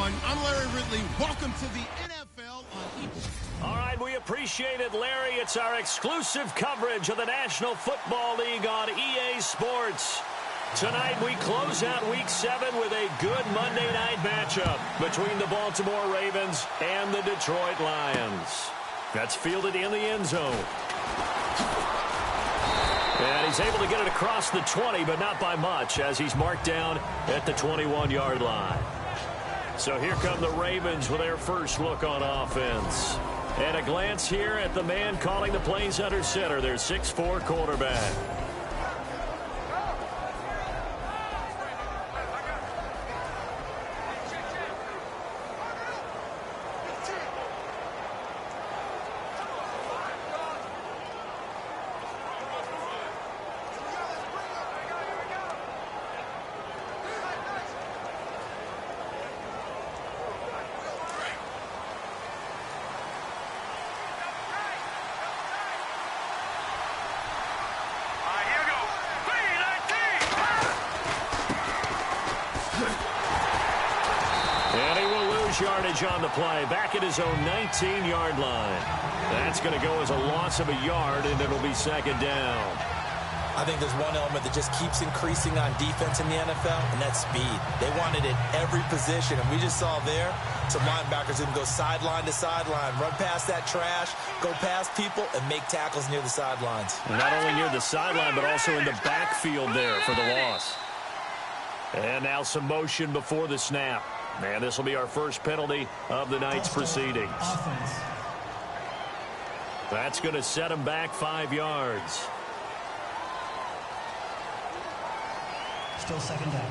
everyone. I'm Larry Ridley. Welcome to the NFL on All right, we appreciate it, Larry. It's our exclusive coverage of the National Football League on EA Sports. Tonight, we close out Week 7 with a good Monday night matchup between the Baltimore Ravens and the Detroit Lions. That's fielded in the end zone. And he's able to get it across the 20, but not by much, as he's marked down at the 21-yard line. So here come the Ravens with their first look on offense. And a glance here at the man calling the plays under center, their 6'4" quarterback. Yardage on the play, back at his own 19-yard line. That's going to go as a loss of a yard, and it'll be second down. I think there's one element that just keeps increasing on defense in the NFL, and that's speed. They want it at every position, and we just saw there some linebackers who can go sideline to sideline, run past that trash, go past people, and make tackles near the sidelines. And not only near the sideline, but also in the backfield there for the loss. And now some motion before the snap. And this will be our first penalty of the night's proceedings. That's going to set him back 5 yards. Still second down.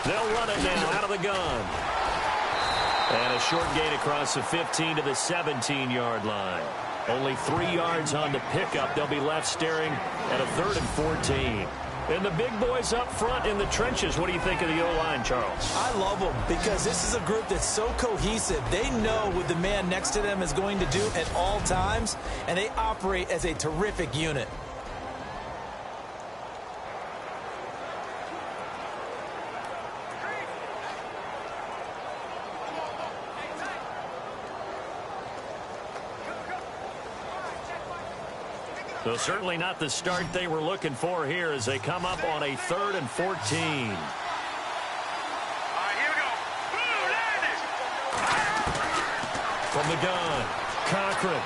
They'll run it now out of the gun. And a short gain across the 15 to the 17-yard line. Only 3 yards on the pickup. They'll be left staring at a 3rd and 14. And the big boys up front in the trenches. What do you think of the O-line, Charles? I love them because this is a group that's so cohesive. They know what the man next to them is going to do at all times, and they operate as a terrific unit. So certainly not the start they were looking for here as they come up on a 3rd and 14. From the gun, Cochran.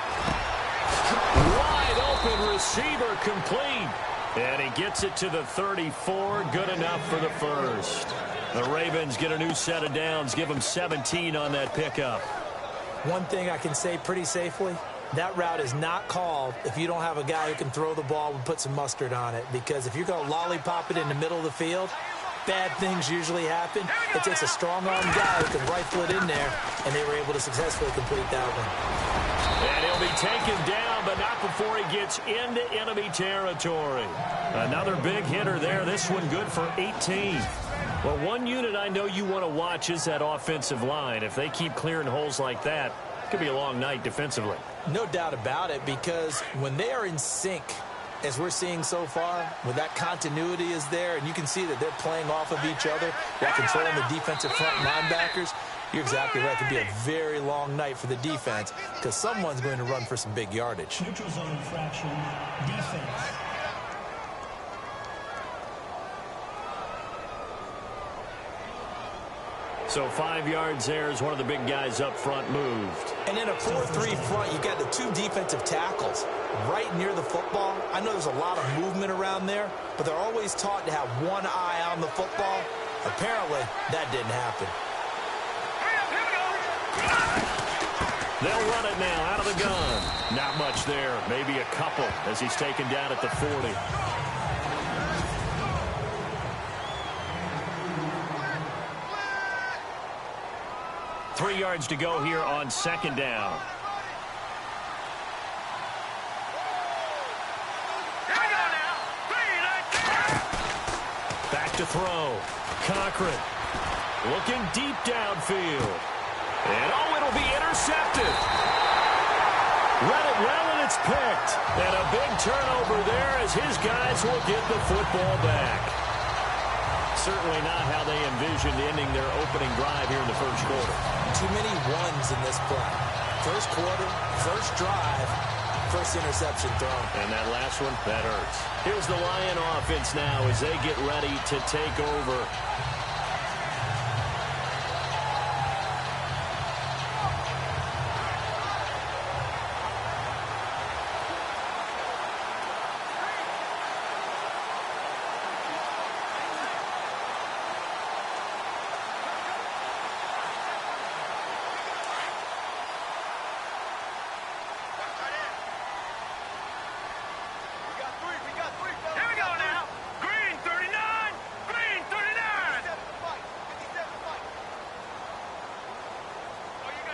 Wide open receiver complete. And he gets it to the 34. Good enough for the first. The Ravens get a new set of downs. Give them 17 on that pickup. One thing I can say pretty safely, that route is not called if you don't have a guy who can throw the ball and put some mustard on it. Because if you're going to lollipop it in the middle of the field, bad things usually happen. It takes a strong-arm guy who can rifle it in there, and they were able to successfully complete that one. And he'll be taken down, but not before he gets into enemy territory. Another big hitter there. This one good for 18. Well, one unit I know you want to watch is that offensive line. If they keep clearing holes like that, it could be a long night defensively. No doubt about it, because when they are in sync, as we're seeing so far, when that continuity is there, and you can see that they're playing off of each other while controlling the defensive front linebackers, you're exactly right. It could be a very long night for the defense because someone's going to run for some big yardage. Neutral zone infraction, defense. So 5 yards there as one of the big guys up front moved. And in a 4-3 front, you've got the 2 defensive tackles right near the football. I know there's a lot of movement around there, but they're always taught to have one eye on the football. Apparently, that didn't happen. They'll run it now out of the gun. Not much there. Maybe a couple as he's taken down at the 40. Three yards to go here on second down. to throw. Cochran looking deep downfield. And, oh, it'll be intercepted. Read it well, and it's picked. And a big turnover there as his guys will get the football back. Certainly not how they envisioned ending their opening drive here in the first quarter. Too many ones in this play. First quarter, first drive, first interception thrown. And that last one, that hurts. Here's the Lion offense now as they get ready to take over.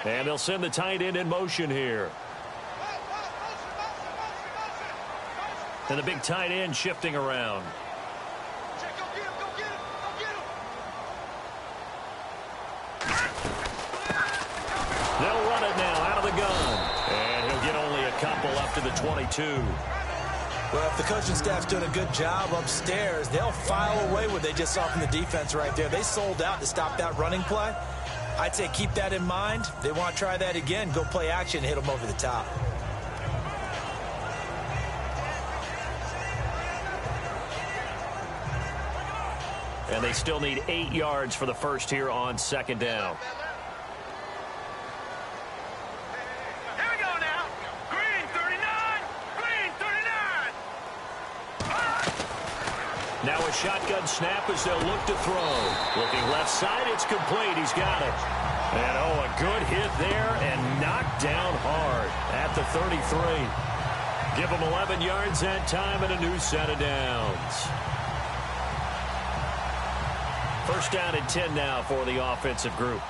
And they'll send the tight end in motion here. And the big tight end shifting around. They'll run it now out of the gun. And he'll get only a couple up to the 22. Well, if the coaching staff's doing a good job upstairs, they'll file away what they just saw from the defense right there. They sold out to stop that running play. I'd say keep that in mind. They want to try that again. Go play action, hit them over the top. And they still need 8 yards for the first here on second down. Here we go now. Green 39. Green 39. Now a shotgun snap as they'll look to throw. Looking left side, it's complete. He's got it. And, oh, a good hit there and knocked down hard at the 33. Give him 11 yards that time and a new set of downs. First down and 10 now for the offensive group.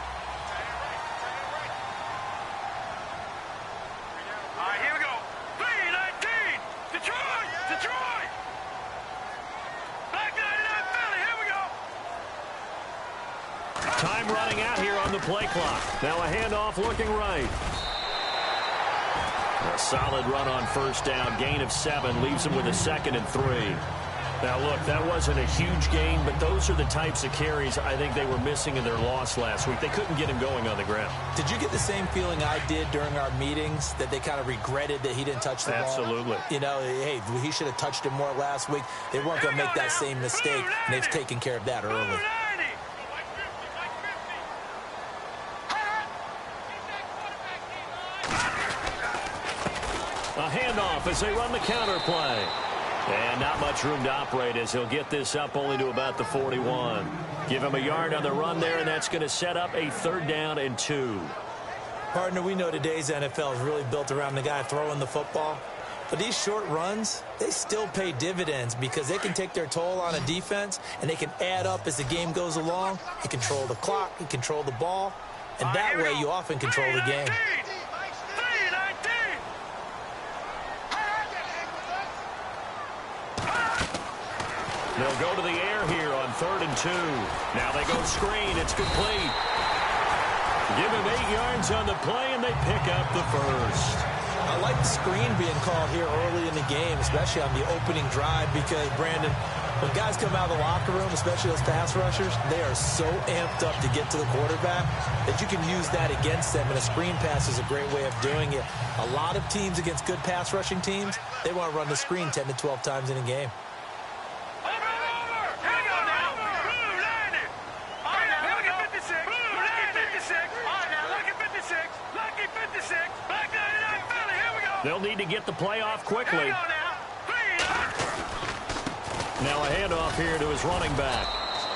All right, here we go. 3-19. Detroit. Detroit. Black 99 Philly. Here we go. Time running out here on the play clock. Now a handoff looking right. A solid run on first down. Gain of 7 leaves him with a 2nd and 3. Now, look, that wasn't a huge gain, but those are the types of carries I think they were missing in their loss last week. They couldn't get him going on the ground. Did you get the same feeling I did during our meetings, that they kind of regretted that he didn't touch the ball? Absolutely. You know, hey, he should have touched it more last week. They weren't going to make that same mistake, and they've taken care of that early. A handoff as they run the counter play. And not much room to operate as he'll get this up only to about the 41. Give him a yard on the run there, and that's going to set up a 3rd down and 2. Partner, we know today's NFL is really built around the guy throwing the football. But these short runs, they still pay dividends because they can take their toll on a defense, and they can add up as the game goes along. You control the clock, you control the ball, and that way you often control the game. They'll go to the air here on 3rd and 2. Now they go screen. It's complete. Give him 8 yards on the play, and they pick up the first. I like the screen being called here early in the game, especially on the opening drive, because, Brandon, when guys come out of the locker room, especially those pass rushers, they are so amped up to get to the quarterback that you can use that against them, and a screen pass is a great way of doing it. A lot of teams against good pass rushing teams, they want to run the screen 10 to 12 times in a game. They'll need to get the play off quickly. Now a handoff here to his running back.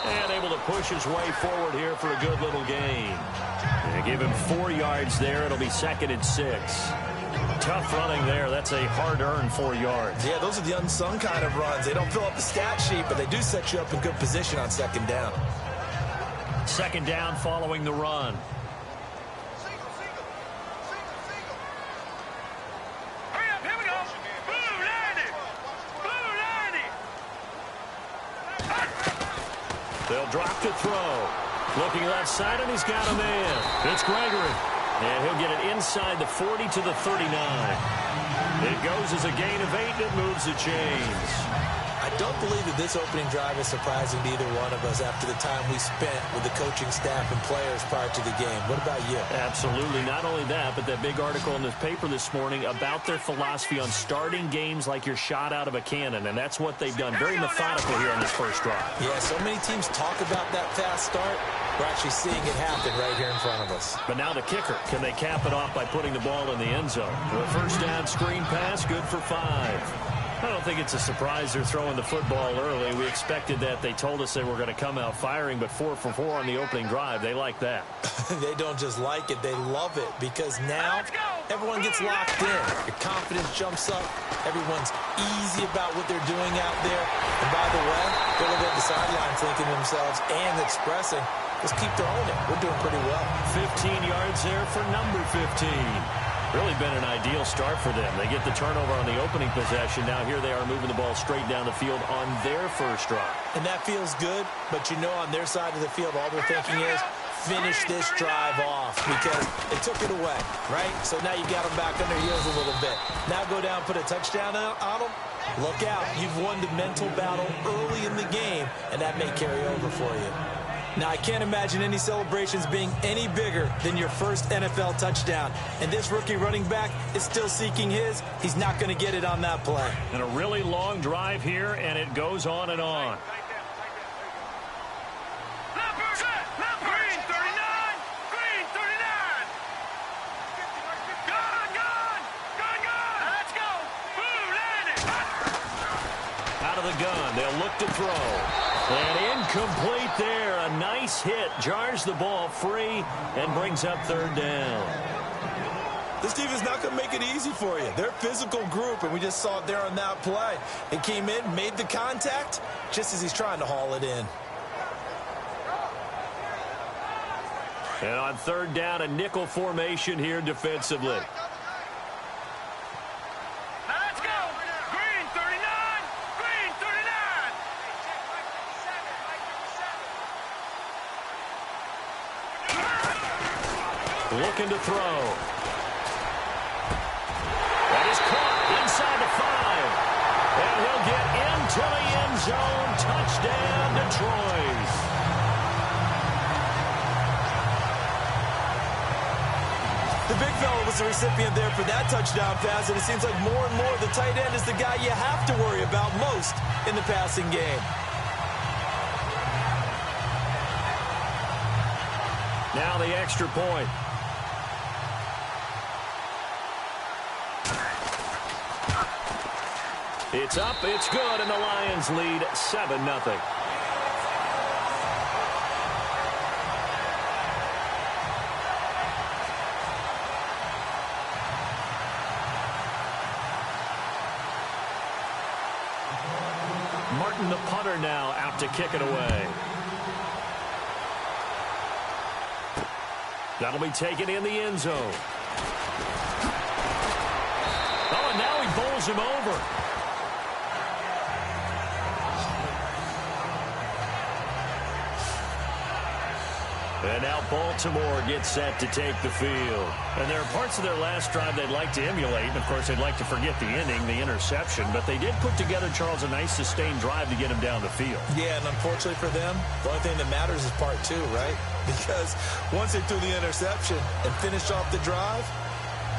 And able to push his way forward here for a good little gain. They give him 4 yards there. It'll be 2nd and 6. Tough running there. That's a hard-earned 4 yards. Yeah, those are the unsung kind of runs. They don't fill up the stat sheet, but they do set you up in good position on 2nd down. 2nd down following the run. They'll drop to throw. Looking left side, and he's got a man. It's Gregory. And he'll get it inside the 40 to the 39. It goes as a gain of 8, and it moves the chains. I don't believe that this opening drive is surprising to either one of us after the time we spent with the coaching staff and players prior to the game. What about you? Absolutely. Not only that, but that big article in this paper this morning about their philosophy on starting games like you're shot out of a cannon, and that's what they've done. Very methodical here on this first drive. Yeah, so many teams talk about that fast start. We're actually seeing it happen right here in front of us. But now the kicker. Can they cap it off by putting the ball in the end zone? The first down screen pass, good for 5. I don't think it's a surprise they're throwing the football early. We expected that. They told us they were going to come out firing, but 4 for 4 on the opening drive. They like that. They don't just like it. They love it because now everyone gets locked in. Your confidence jumps up. Everyone's easy about what they're doing out there. And by the way, they're looking at the sideline thinking to themselves and expressing, let's keep throwing it. We're doing pretty well. 15 yards there for number 15. Really been an ideal start for them. They get the turnover on the opening possession. Now here they are moving the ball straight down the field on their first drive. And that feels good, but you know on their side of the field all they're thinking is finish this drive off because they took it away, right? So now you got them back on their heels a little bit. Now go down, put a touchdown on them. Look out. You've won the mental battle early in the game, and that may carry over for you. Now, I can't imagine any celebrations being any bigger than your first NFL touchdown. And this rookie running back is still seeking his. He's not going to get it on that play. And a really long drive here, and it goes on and on. Green 39! Green 39! Gun! Let's go! Boom, landed! Out of the gun, they'll look to throw. And incomplete there. A nice hit. Jars the ball free and brings up third down. This team is not going to make it easy for you. They're a physical group, and we just saw it there on that play. It came in, made the contact, just as he's trying to haul it in. And on third down, a nickel formation here defensively. Looking to throw. That is caught inside the 5. And he'll get into the end zone. Touchdown, Detroit. The big fella was the recipient there for that touchdown pass, and it seems like more and more the tight end is the guy you have to worry about most in the passing game. Now the extra point. It's up, it's good, and the Lions lead 7-0. Martin, the punter, now out to kick it away. That'll be taken in the end zone. Oh, and now he bowls him over. And now Baltimore gets set to take the field. And there are parts of their last drive they'd like to emulate. And, of course, they'd like to forget the ending, the interception. But they did put together, Charles, a nice sustained drive to get him down the field. Yeah, and unfortunately for them, the only thing that matters is part 2, right? Because once they threw the interception and finished off the drive,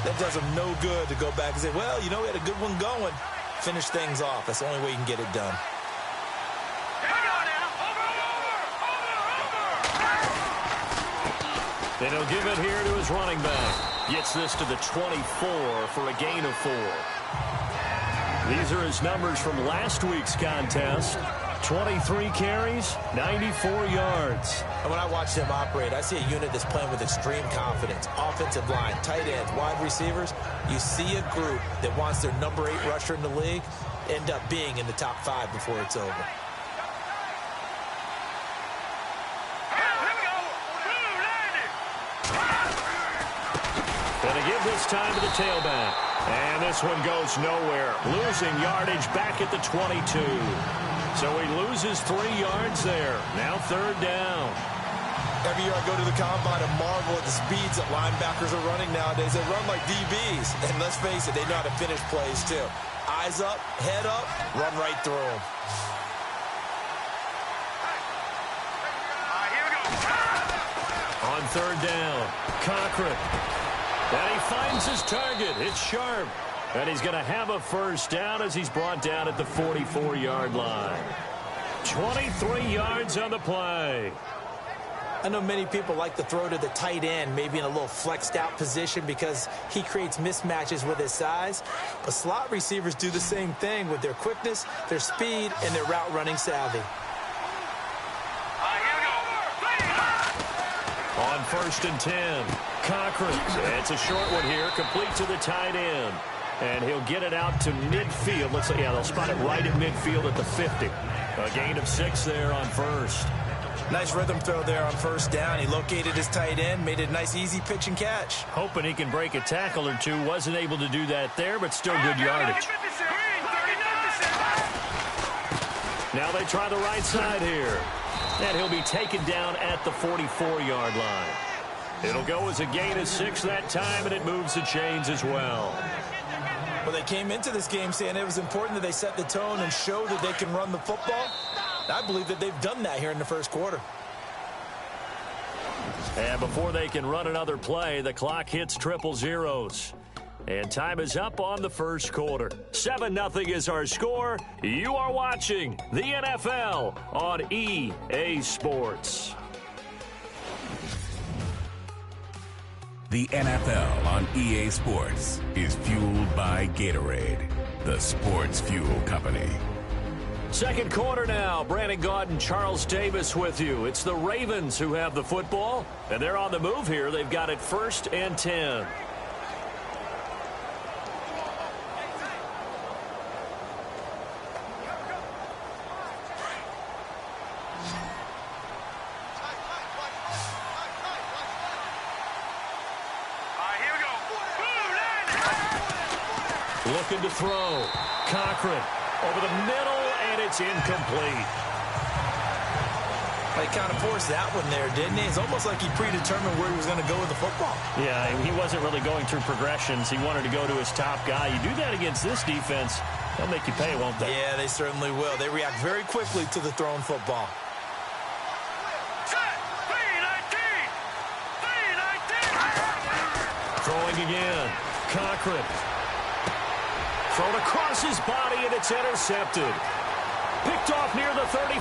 that does them no good to go back and say, well, you know, we had a good one going. Finish things off. That's the only way you can get it done. And he'll give it here to his running back. Gets this to the 24 for a gain of 4. These are his numbers from last week's contest. 23 carries, 94 yards. And when I watch them operate, I see a unit that's playing with extreme confidence. Offensive line, tight ends, wide receivers. You see a group that wants their number 8 rusher in the league end up being in the top 5 before it's over. Going to give this time to the tailback. And this one goes nowhere. Losing yardage back at the 22. So he loses 3 yards there. Now 3rd down. Every year I go to the combine and marvel at the speeds that linebackers are running nowadays. They run like DBs. And let's face it, they know how to finish plays too. Eyes up, head up, run right through them. Here we go. On 3rd down, Cochran. And he finds his target. It's Sharp. And he's going to have a 1st down as he's brought down at the 44-yard line. 23 yards on the play. I know many people like to throw to the tight end, maybe in a little flexed out position because he creates mismatches with his size. But slot receivers do the same thing with their quickness, their speed, and their route running savvy. Here we go. On 1st and 10, Cochran. It's a short one here, complete to the tight end. And he'll get it out to midfield. Let's say, yeah, they'll spot it right at midfield at the 50. A gain of 6 there on 1st. Nice rhythm throw there on 1st down. He located his tight end, made it a nice, easy pitch and catch. Hoping he can break a tackle or two. Wasn't able to do that there, but still good yardage. Now they try the right side here. And he'll be taken down at the 44-yard line. It'll go as a gain of 6 that time, and it moves the chains as well. Well, they came into this game saying it was important that they set the tone and show that they can run the football. I believe that they've done that here in the 1st quarter. And before they can run another play, the clock hits triple zeros. And time is up on the 1st quarter. 7-0 is our score. You are watching the NFL on EA Sports. The NFL on EA Sports is fueled by Gatorade, the sports fuel company. 2nd quarter now. Brandon Gaudin, Charles Davis with you. It's the Ravens who have the football, and they're on the move here. They've got it 1st and 10. Here we go. Looking to throw. Cochran over the middle, and it's incomplete. He kind of forced that one there, didn't he? It's almost like he predetermined where he was going to go with the football. Yeah, he wasn't really going through progressions. He wanted to go to his top guy. You do that against this defense, they'll make you pay, won't they? Yeah, they certainly will. They react very quickly to the thrown football. Throwing again. Cochran. Thrown across his body, and it's intercepted. Picked off near the 34.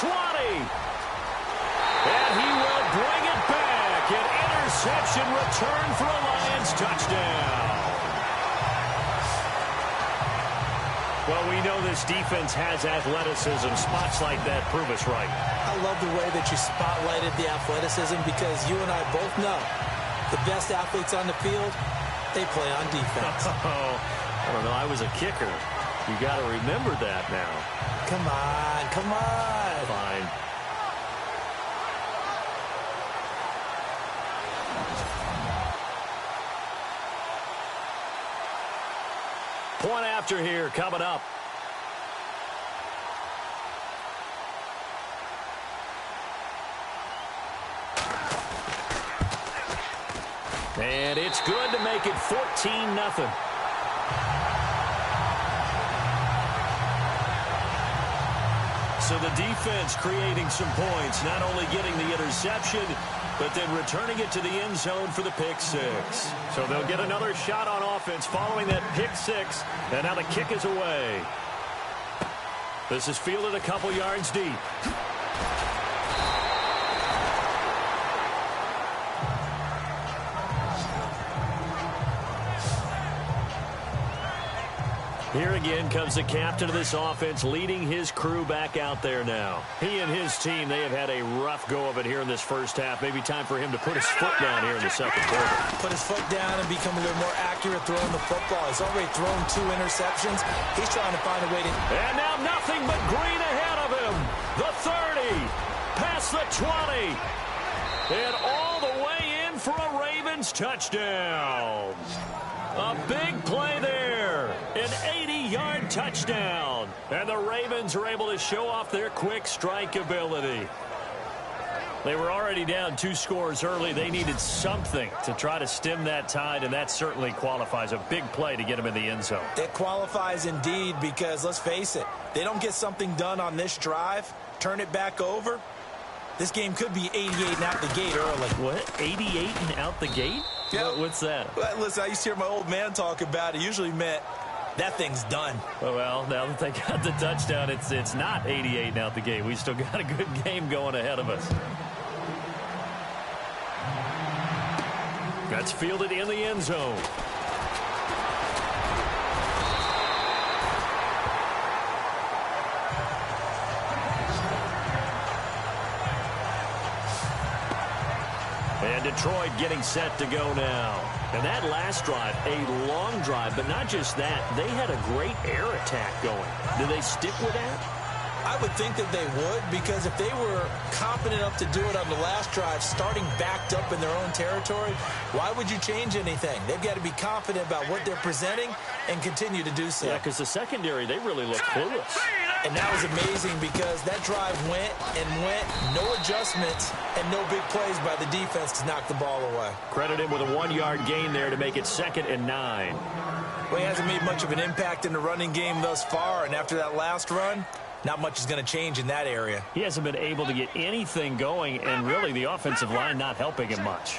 20. And he will bring it back. An interception return for a Lions touchdown. Well, we know this defense has athleticism. Spots like that prove us right. I love the way that you spotlighted the athleticism because you and I both know the best athletes on the field, they play on defense. Oh, I don't know. I was a kicker. You got to remember that now. Come on, come on. Fine. Point after here coming up. And it's good to make it 14-0. So the defense creating some points, not only getting the interception, but then returning it to the end zone for the pick six. So they'll get another shot on offense following that pick six, and now the kick is away. This is fielded a couple yards deep. Here again comes the captain of this offense, leading his crew back out there now. He and his team, they have had a rough go of it here in this first half. Maybe time for him to put his foot down here in the second quarter. Put his foot down and become a little more accurate throwing the football. He's already thrown 2 interceptions. He's trying to find a way to... And now nothing but green ahead of him. The 30, past the 20, and all the way in for a Ravens touchdown. A big play there. An 80-yard touchdown. And the Ravens are able to show off their quick strike ability. They were already down 2 scores early. They needed something to try to stem that tide, and that certainly qualifies. A big play to get them in the end zone. It qualifies indeed because, let's face it, they don't get something done on this drive, turn it back over, this game could be 88 and out the gate early. What? 88 and out the gate? Yeah. What's that? Well, listen, I used to hear my old man talk about it. Usually meant that thing's done. Well, now that they got the touchdown, it's not 88 and out the gate. We still got a good game going ahead of us. That's fielded in the end zone. And Detroit getting set to go now. And that last drive, a long drive, but not just that. They had a great air attack going. Do they stick with that? I would think that they would, because if they were confident enough to do it on the last drive, starting backed up in their own territory, why would you change anything? They've got to be confident about what they're presenting and continue to do so. Yeah, because the secondary, they really look clueless. And that was amazing because that drive went and went, no adjustments, and no big plays by the defense to knock the ball away. Credit him with a 1-yard gain there to make it 2nd and 9. Well, he hasn't made much of an impact in the running game thus far, and after that last run, not much is going to change in that area. He hasn't been able to get anything going, and really the offensive line not helping him much.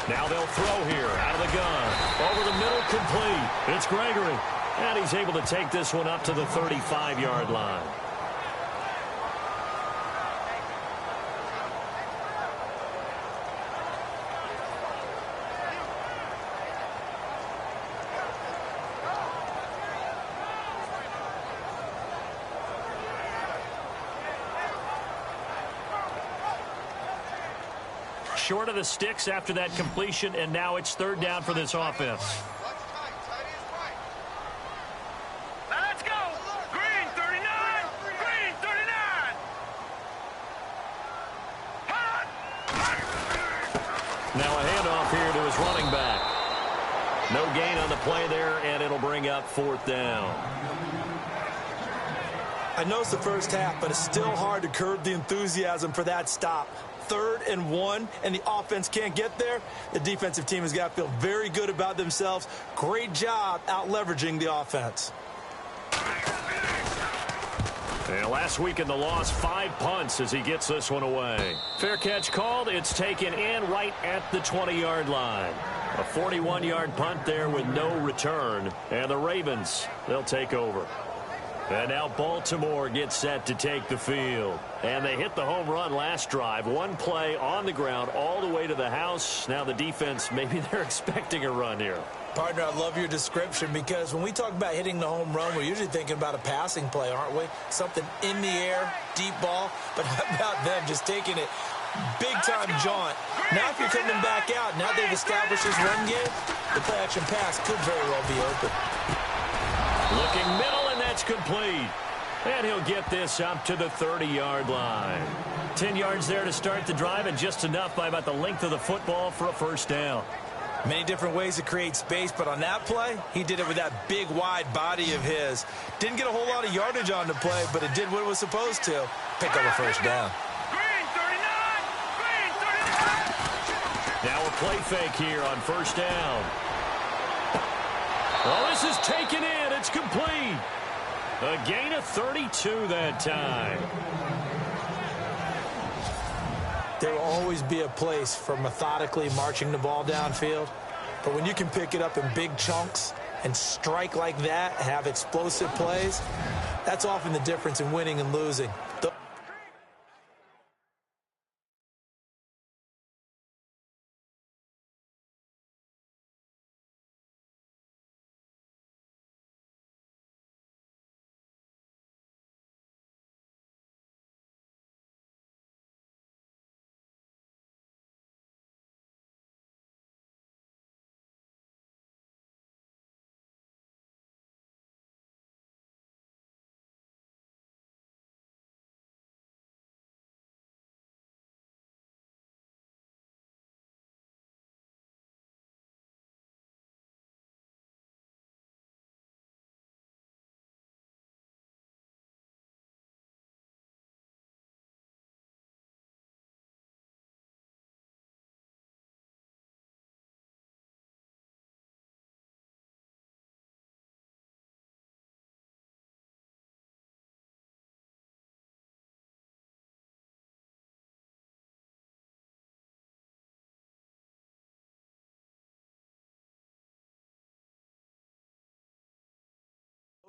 Now they'll throw here out of the gun. Over the middle, complete. It's Gregory. And he's able to take this one up to the 35-yard line. Short of the sticks after that completion, and now it's 3rd down for this offense. Let's go! Green 39! Green 39! Now a handoff here to his running back. No gain on the play there, and it'll bring up 4th down. I know it's the first half, but it's still hard to curb the enthusiasm for that stop. 3rd and 1, and the offense can't get there. The defensive team has got to feel very good about themselves. Great job out-leveraging the offense. And last week in the loss, 5 punts as he gets this one away. Fair catch called. It's taken in right at the 20-yard line. A 41-yard punt there with no return. And the Ravens, they'll take over. And now Baltimore gets set to take the field. And they hit the home run last drive. 1 play on the ground all the way to the house. Now the defense, maybe they're expecting a run here. Partner, I love your description because when we talk about hitting the home run, we're usually thinking about a passing play, aren't we? Something in the air, deep ball. But how about them just taking it big-time jaunt? Now if you're coming back out, now they've established this run game, the play-action pass could very well be open. Looking middle, and that's complete. And he'll get this up to the 30-yard line. 10 yards there to start the drive, and just enough by about the length of the football for a 1st down. Many different ways to create space, but on that play, he did it with that big, wide body of his. Didn't get a whole lot of yardage on the play, but it did what it was supposed to. Pick up a 1st down. Green 39! Green 39! Now a play fake here on 1st down. Oh, this is taken in. It's complete. A gain of 32 that time. There will always be a place for methodically marching the ball downfield. But when you can pick it up in big chunks and strike like that, have explosive plays, that's often the difference in winning and losing.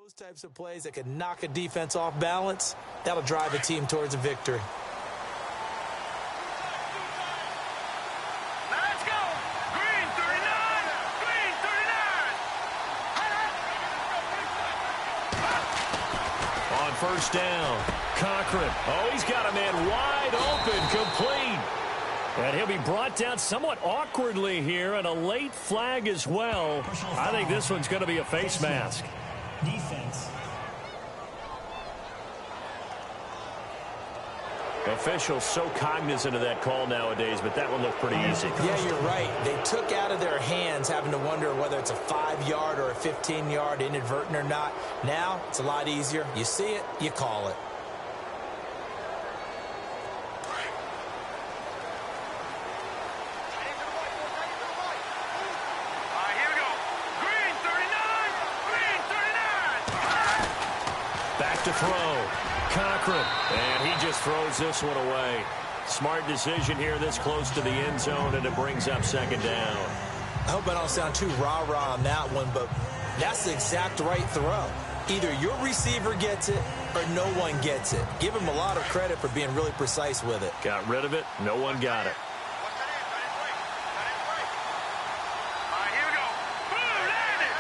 Those types of plays that can knock a defense off balance, that'll drive a team towards a victory. Let's go! Green 39! Green 39! On first down, Cochran. Oh, he's got a man wide open, complete. And he'll be brought down somewhat awkwardly here, and a late flag as well. I think this one's going to be a face mask. Defense. Officials so cognizant of that call nowadays, but that one looked pretty easy. Yeah, you're right. They took out of their hands having to wonder whether it's a 5-yard or a 15-yard inadvertent or not. Now, it's a lot easier. You see it, you call it. Here we go. Green 39! Green 39! Back to throw. Cochran. And he just throws this one away. Smart decision here this close to the end zone, and it brings up second down. I hope I don't sound too rah-rah on that one, but that's the exact right throw. Either your receiver gets it or no one gets it. Give him a lot of credit for being really precise with it. Got rid of it. No one got it. Here we go. Boom, landed.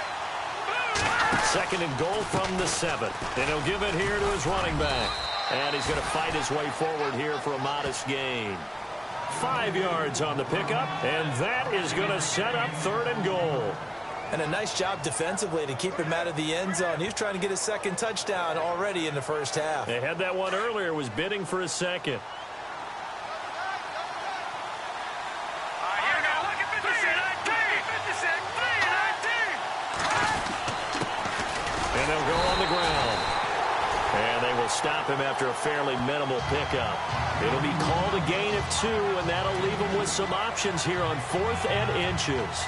Boom, Second and goal from the 7. And he'll give it here to his running back. And he's going to fight his way forward here for a modest gain. 5 yards on the pickup, and that is going to set up third and goal. And a nice job defensively to keep him out of the end zone. He was trying to get his second touchdown already in the first half. They had that one earlier, was bidding for a second. Here we go. Look at 3-19. And they'll go on the ground. And they will stop him after a fairly minimal pickup. It'll be called a gain of 2, and that'll leave him with some options here on 4th and inches.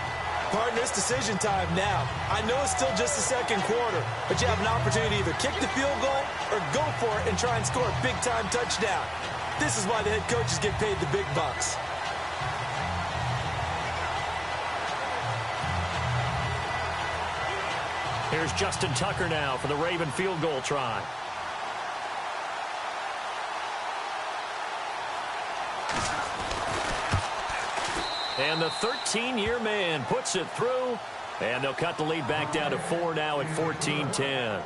Partner, it's decision time now. I know it's still just the second quarter, but you have an opportunity to either kick the field goal or go for it and try and score a big-time touchdown. This is why the head coaches get paid the big bucks. Here's Justin Tucker now for the Raven field goal try. And the 13-year man puts it through, and they'll cut the lead back down to 4 now at 14-10.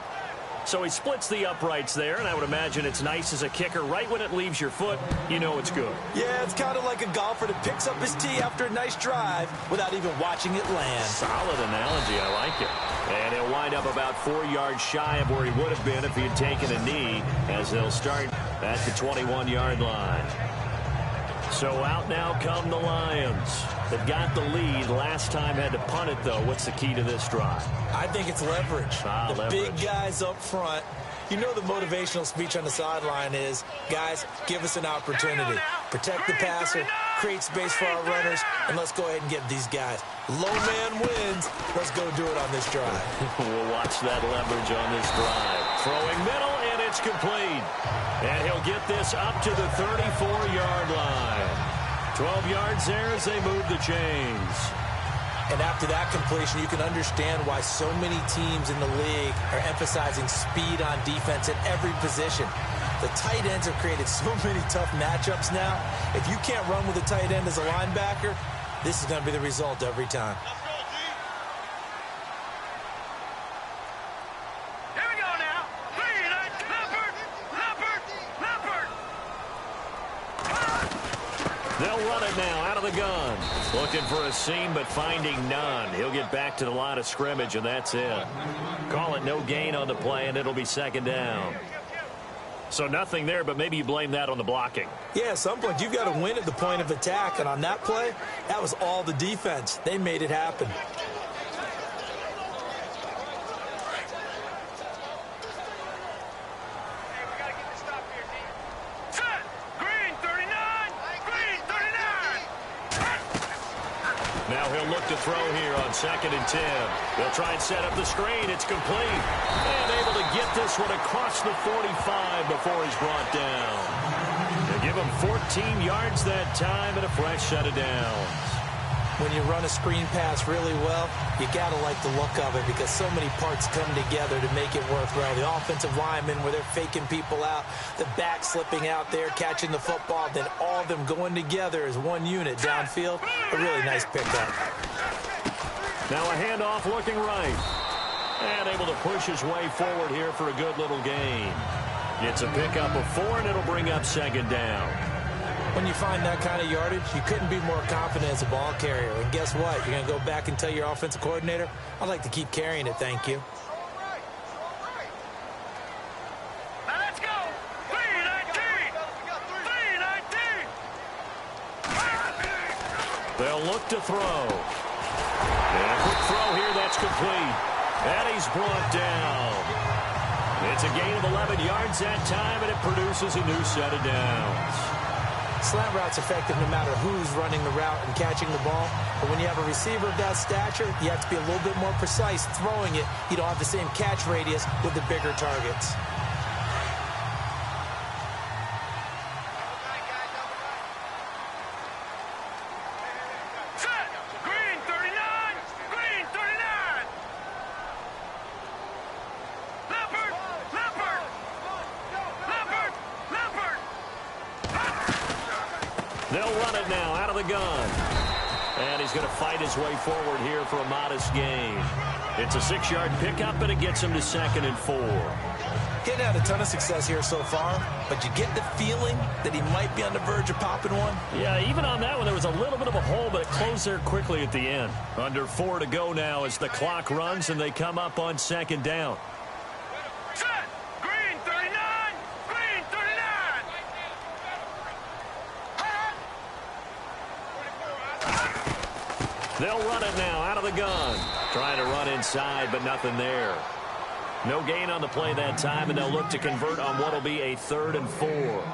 So he splits the uprights there, and I would imagine it's nice as a kicker. Right when it leaves your foot, you know it's good. Yeah, it's kind of like a golfer that picks up his tee after a nice drive without even watching it land. Solid analogy. I like it. And he'll wind up about 4 yards shy of where he would have been if he had taken a knee, as they'll start at the 21-yard line. So out now come the Lions. They've got the lead. Last time had to punt it, though. What's the key to this drive? I think it's leverage. The leverage. Big guys up front. You know the motivational speech on the sideline is, guys, give us an opportunity. Protect the passer, create space for our runners, and let's go ahead and get these guys. Low man wins. Let's go do it on this drive. We'll watch that leverage on this drive. Throwing middle, and it's complete. And he'll get this up to the 34-yard line. 12 yards there as they move the chains. And after that completion, you can understand why so many teams in the league are emphasizing speed on defense at every position. The tight ends have created so many tough matchups now. If you can't run with a tight end as a linebacker, this is going to be the result every time. Here we go now. 3-19. Leopard. They'll run it now out of the gun. Looking for a seam, but finding none. He'll get back to the line of scrimmage, and that's it. Call it no gain on the play, and it'll be second down. So nothing there, but maybe you blame that on the blocking. Yeah, at some point, you've got to win at the point of attack. And on that play, that was all the defense. They made it happen. Set. Green 39. Green 39. Now he'll look to throw here on 2nd and 10. They'll try and set up the screen. It's complete. And able to get this one across the 45 before he's brought down. They give him 14 yards that time and a fresh set of downs. When you run a screen pass really well, you got to like the look of it because so many parts come together to make it work well. The offensive linemen, where they're faking people out, the back slipping out there, catching the football, then all of them going together as one unit downfield. A really nice pickup. Now a handoff looking right. And able to push his way forward here for a good little gain. It's a pickup of 4, and it'll bring up second down. When you find that kind of yardage, you couldn't be more confident as a ball carrier. And guess what? You're going to go back and tell your offensive coordinator, I'd like to keep carrying it, thank you. Now let's go. 319. 319. They'll look to throw. And a quick throw here, that's complete. And he's brought down. It's a gain of 11 yards that time, and it produces a new set of downs. Slant route's effective no matter who's running the route and catching the ball. But when you have a receiver of that stature, you have to be a little bit more precise throwing it. You don't have the same catch radius with the bigger targets. Set. Green 39. Green 39. Leopard. Leopard. Leopard. Leopard. They'll run it now out of the gun. And he's going to fight his way forward here for a modest gain. It's a 6-yard pickup, and it gets him to 2nd and 4. Getting had a ton of success here so far, but you get the feeling that he might be on the verge of popping one. Yeah, even on that one, there was a little bit of a hole, but it closed there quickly at the end. Under 4 to go now as the clock runs, and they come up on 2nd down. Set. Green 39. Green 39. They'll run it now out of the gun. Trying to run inside, but nothing there. No gain on the play that time, and they'll look to convert on what will be a 3rd and 4.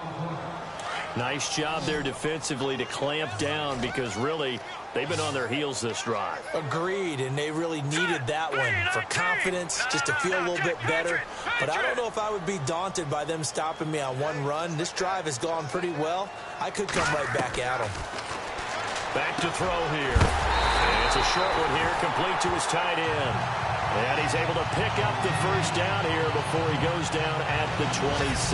Nice job there defensively to clamp down because really they've been on their heels this drive. Agreed, and they really needed that one for confidence, just to feel a little bit better. But I don't know if I would be daunted by them stopping me on one run. This drive has gone pretty well. I could come right back at them. Back to throw here. And it's a short one here, complete to his tight end. And he's able to pick up the first down here before he goes down at the 26.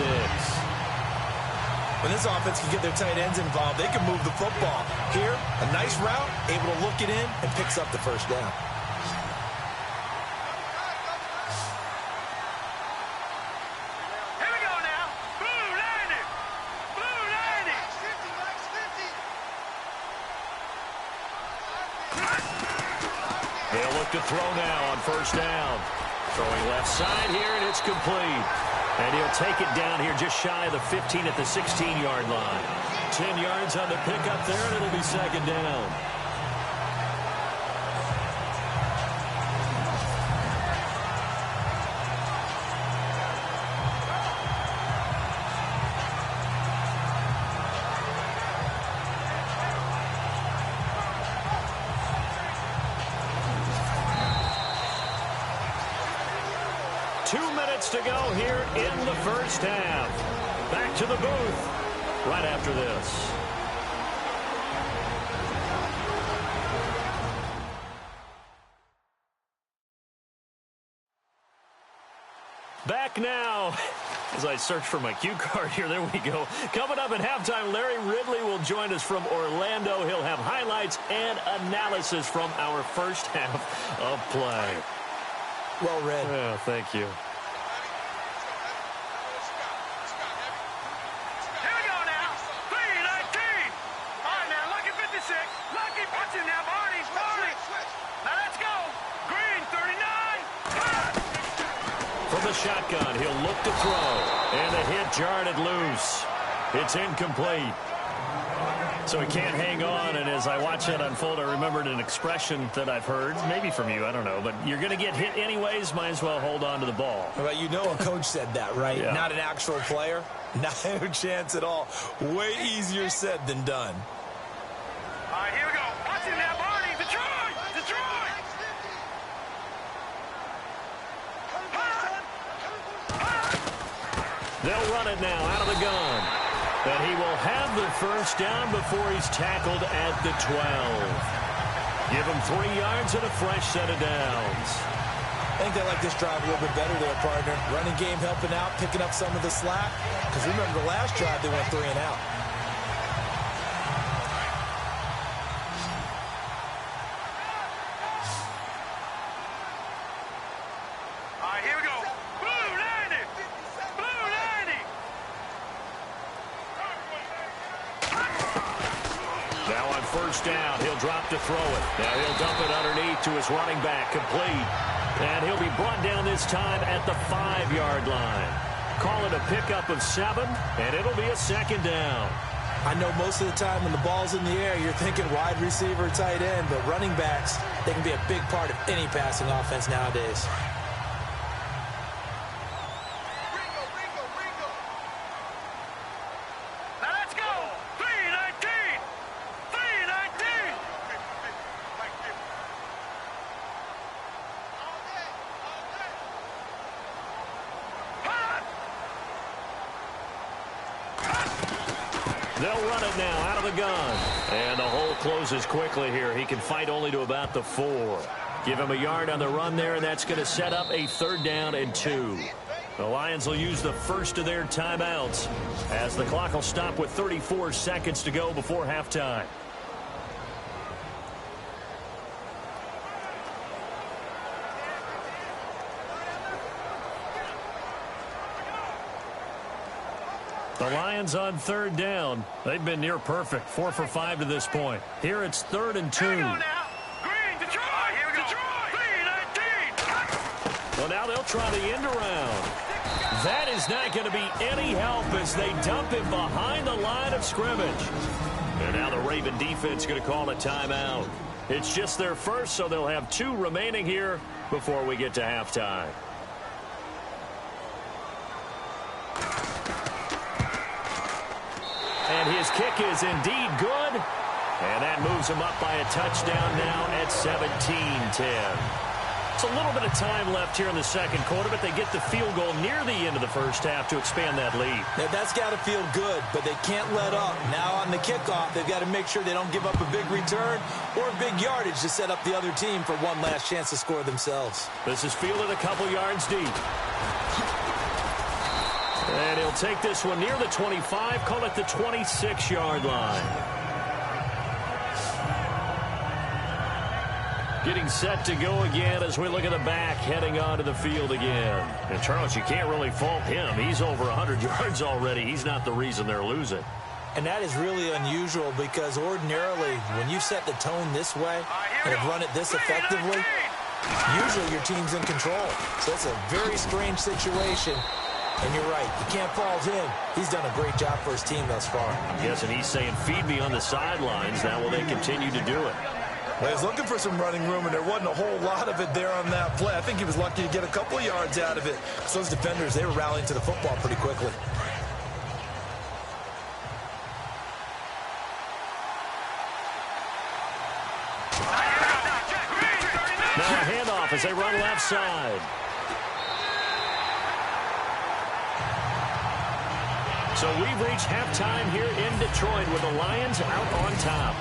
When this offense can get their tight ends involved, they can move the football. Here, a nice route, able to look it in, and picks up the first down. Here we go now. Blue 90. Blue 90. They'll look to throw now on first down. Throwing left side here, and it's complete. And he'll take it down here just shy of the 15 at the 16-yard line. 10 yards on the pickup there, and it'll be 2nd down. To go here in the first half. Back to the booth right after this. Back now. As I search for my cue card here, there we go. Coming up at halftime, Larry Ridley will join us from Orlando. He'll have highlights and analysis from our first half of play. Well read. Oh, thank you. Shotgun. He'll look to throw. And the hit jarred it loose. It's incomplete. So he can't hang on. And as I watch that unfold, I remembered an expression that I've heard, maybe from you, I don't know. But you're going to get hit anyways, might as well hold on to the ball. Well, you know a coach said that, right? Yeah. Not an actual player. Not a chance at all. Way easier said than done. All right, here we go. Watch it now, Barney. Detroit! Detroit! They'll run it now out of the gun. And he will have the first down before he's tackled at the 12. Give them 3 yards and a fresh set of downs. I think they like this drive a little bit better there, partner. Running game helping out, picking up some of the slack. Because remember, the last drive, they went 3 and out. All right, here we go. Blue 90. Blue 90. Now on first down, he'll drop to throw it. Now he'll dump it underneath to his running back, complete. And he'll be brought down this time at the 5-yard line. Call it a pickup of 7, and it'll be a second down. I know most of the time when the ball's in the air, you're thinking wide receiver, tight end, but running backs, they can be a big part of any passing offense nowadays. Now let's go. 319. 319. They'll run it now out of the gun. And the hole closes quickly here. He can fight only to about the 4. Give him a yard on the run there, and that's going to set up a 3rd down and 2. The Lions will use the first of their timeouts as the clock will stop with 34 seconds to go before halftime. The Lions on 3rd down. They've been near perfect. 4 for 5 to this point. Here it's 3rd and 2. Here we go now. Green, Detroit. Here we go. Detroit. 319. Well, now they'll try the end around. That is not going to be any help as they dump him behind the line of scrimmage. And now the Raven defense going to call a timeout. It's just their first, so they'll have 2 remaining here before we get to halftime. And his kick is indeed good. And that moves him up by a touchdown now at 17-10. It's a little bit of time left here in the second quarter, but they get the field goal near the end of the first half to expand that lead. Now, that's got to feel good, but they can't let up. Now on the kickoff, they've got to make sure they don't give up a big return or big yardage to set up the other team for one last chance to score themselves. This is fielded a couple yards deep. And he'll take this one near the 25, call it the 26-yard line. Getting set to go again as we look at the back heading onto the field again. And, Charles, you can't really fault him. He's over 100 yards already. He's not the reason they're losing. And that is really unusual because ordinarily when you set the tone this way and have run it this effectively, usually your team's in control. So it's a very strange situation. And you're right. You can't fault him. He's done a great job for his team thus far. Yes, and he's saying, feed me on the sidelines. Now will they continue to do it? Well, he was looking for some running room, and there wasn't a whole lot of it there on that play. I think he was lucky to get a couple of yards out of it. So those defenders, they were rallying to the football pretty quickly. Now a handoff as they run left side. So we've reached halftime here in Detroit with the Lions out on top.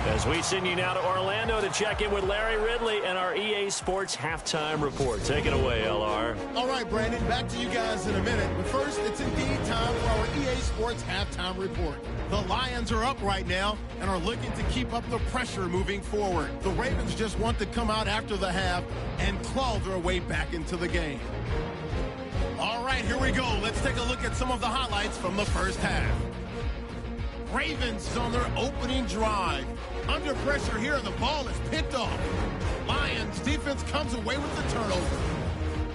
As we send you now to Orlando to check in with Larry Ridley and our EA Sports Halftime Report. Take it away, LR. All right, Brandon, back to you guys in a minute. But first, it's indeed time for our EA Sports Halftime Report. The Lions are up right now and are looking to keep up the pressure moving forward. The Ravens just want to come out after the half and claw their way back into the game. All right, here we go. Let's take a look at some of the highlights from the first half. Ravens on their opening drive. Under pressure here, the ball is picked off. Lions defense comes away with the turnover.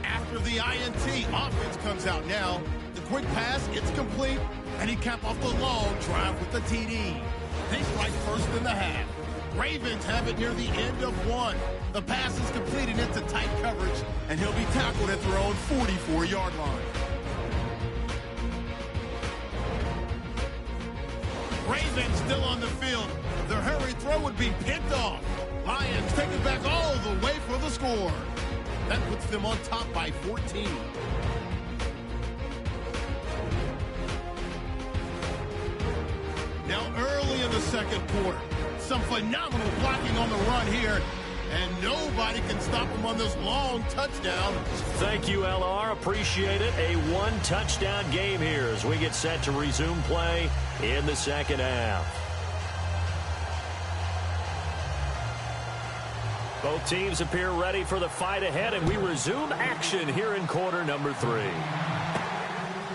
After the INT, offense comes out now. The quick pass, it's complete, and he capped off the long drive with the TD. They strike first in the half. Ravens have it near the end of one. The pass is completed into tight coverage, and he'll be tackled at their own 44-yard line. Ravens still on the field. Their hurry throw would be picked off. Lions take it back all the way for the score. That puts them on top by 14. Now early in the second quarter, some phenomenal blocking on the run here. And nobody can stop him on this long touchdown. Thank you, LR. Appreciate it. A one-touchdown game here as we get set to resume play in the second half. Both teams appear ready for the fight ahead, and we resume action here in quarter number 3.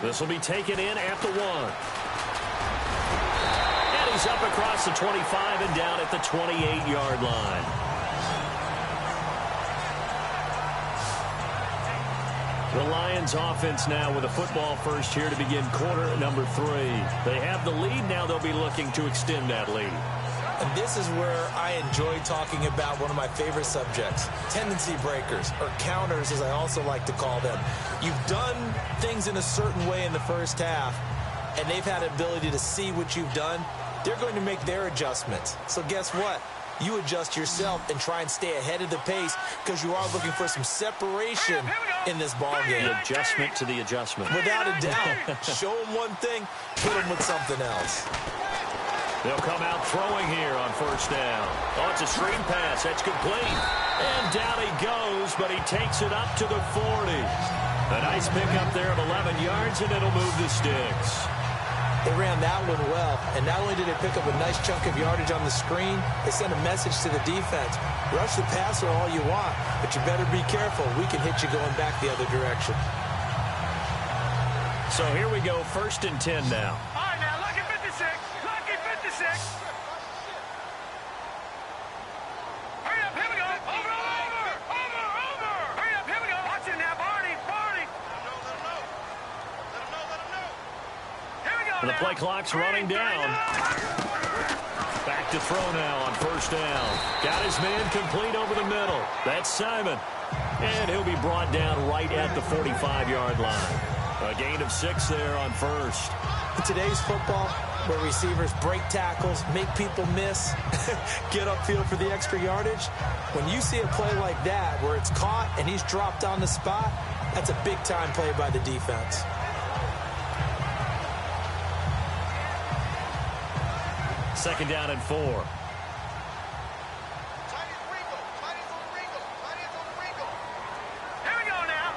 This will be taken in at the 1. And he's up across the 25 and down at the 28-yard line. The Lions offense now with a football first here to begin quarter number 3. They have the lead. Now they'll be looking to extend that lead. And this is where I enjoy talking about one of my favorite subjects, tendency breakers, or counters as I also like to call them. You've done things in a certain way in the first half, and they've had the ability to see what you've done. They're going to make their adjustments. So guess what? You adjust yourself and try and stay ahead of the pace because you are looking for some separation in this ball game. The adjustment to the adjustment. Without a doubt. Show them one thing, hit them with something else. They'll come out throwing here on first down. Oh, it's a screen pass. That's complete. And down he goes, but he takes it up to the 40. A nice pickup there of 11 yards, and it'll move the sticks. They ran that one well, and not only did they pick up a nice chunk of yardage on the screen, they sent a message to the defense. Rush the passer all you want, but you better be careful. We can hit you going back the other direction. So here we go, 1st and 10 now. All right, now, lucky 56. Lucky 56. Hurry up, here we go. Over. Hurry up, here we go. Watch it now, Barney. Let him know. Here we go. And the play clock's running down. Back to throw now on first down. Got his man complete over the middle. That's Simon. And he'll be brought down right at the 45-yard line. A gain of 6 there on first. In today's football, where receivers break tackles, make people miss, get upfield for the extra yardage, when you see a play like that where it's caught and he's dropped on the spot, that's a big-time play by the defense. Second down and 4. Here we go now.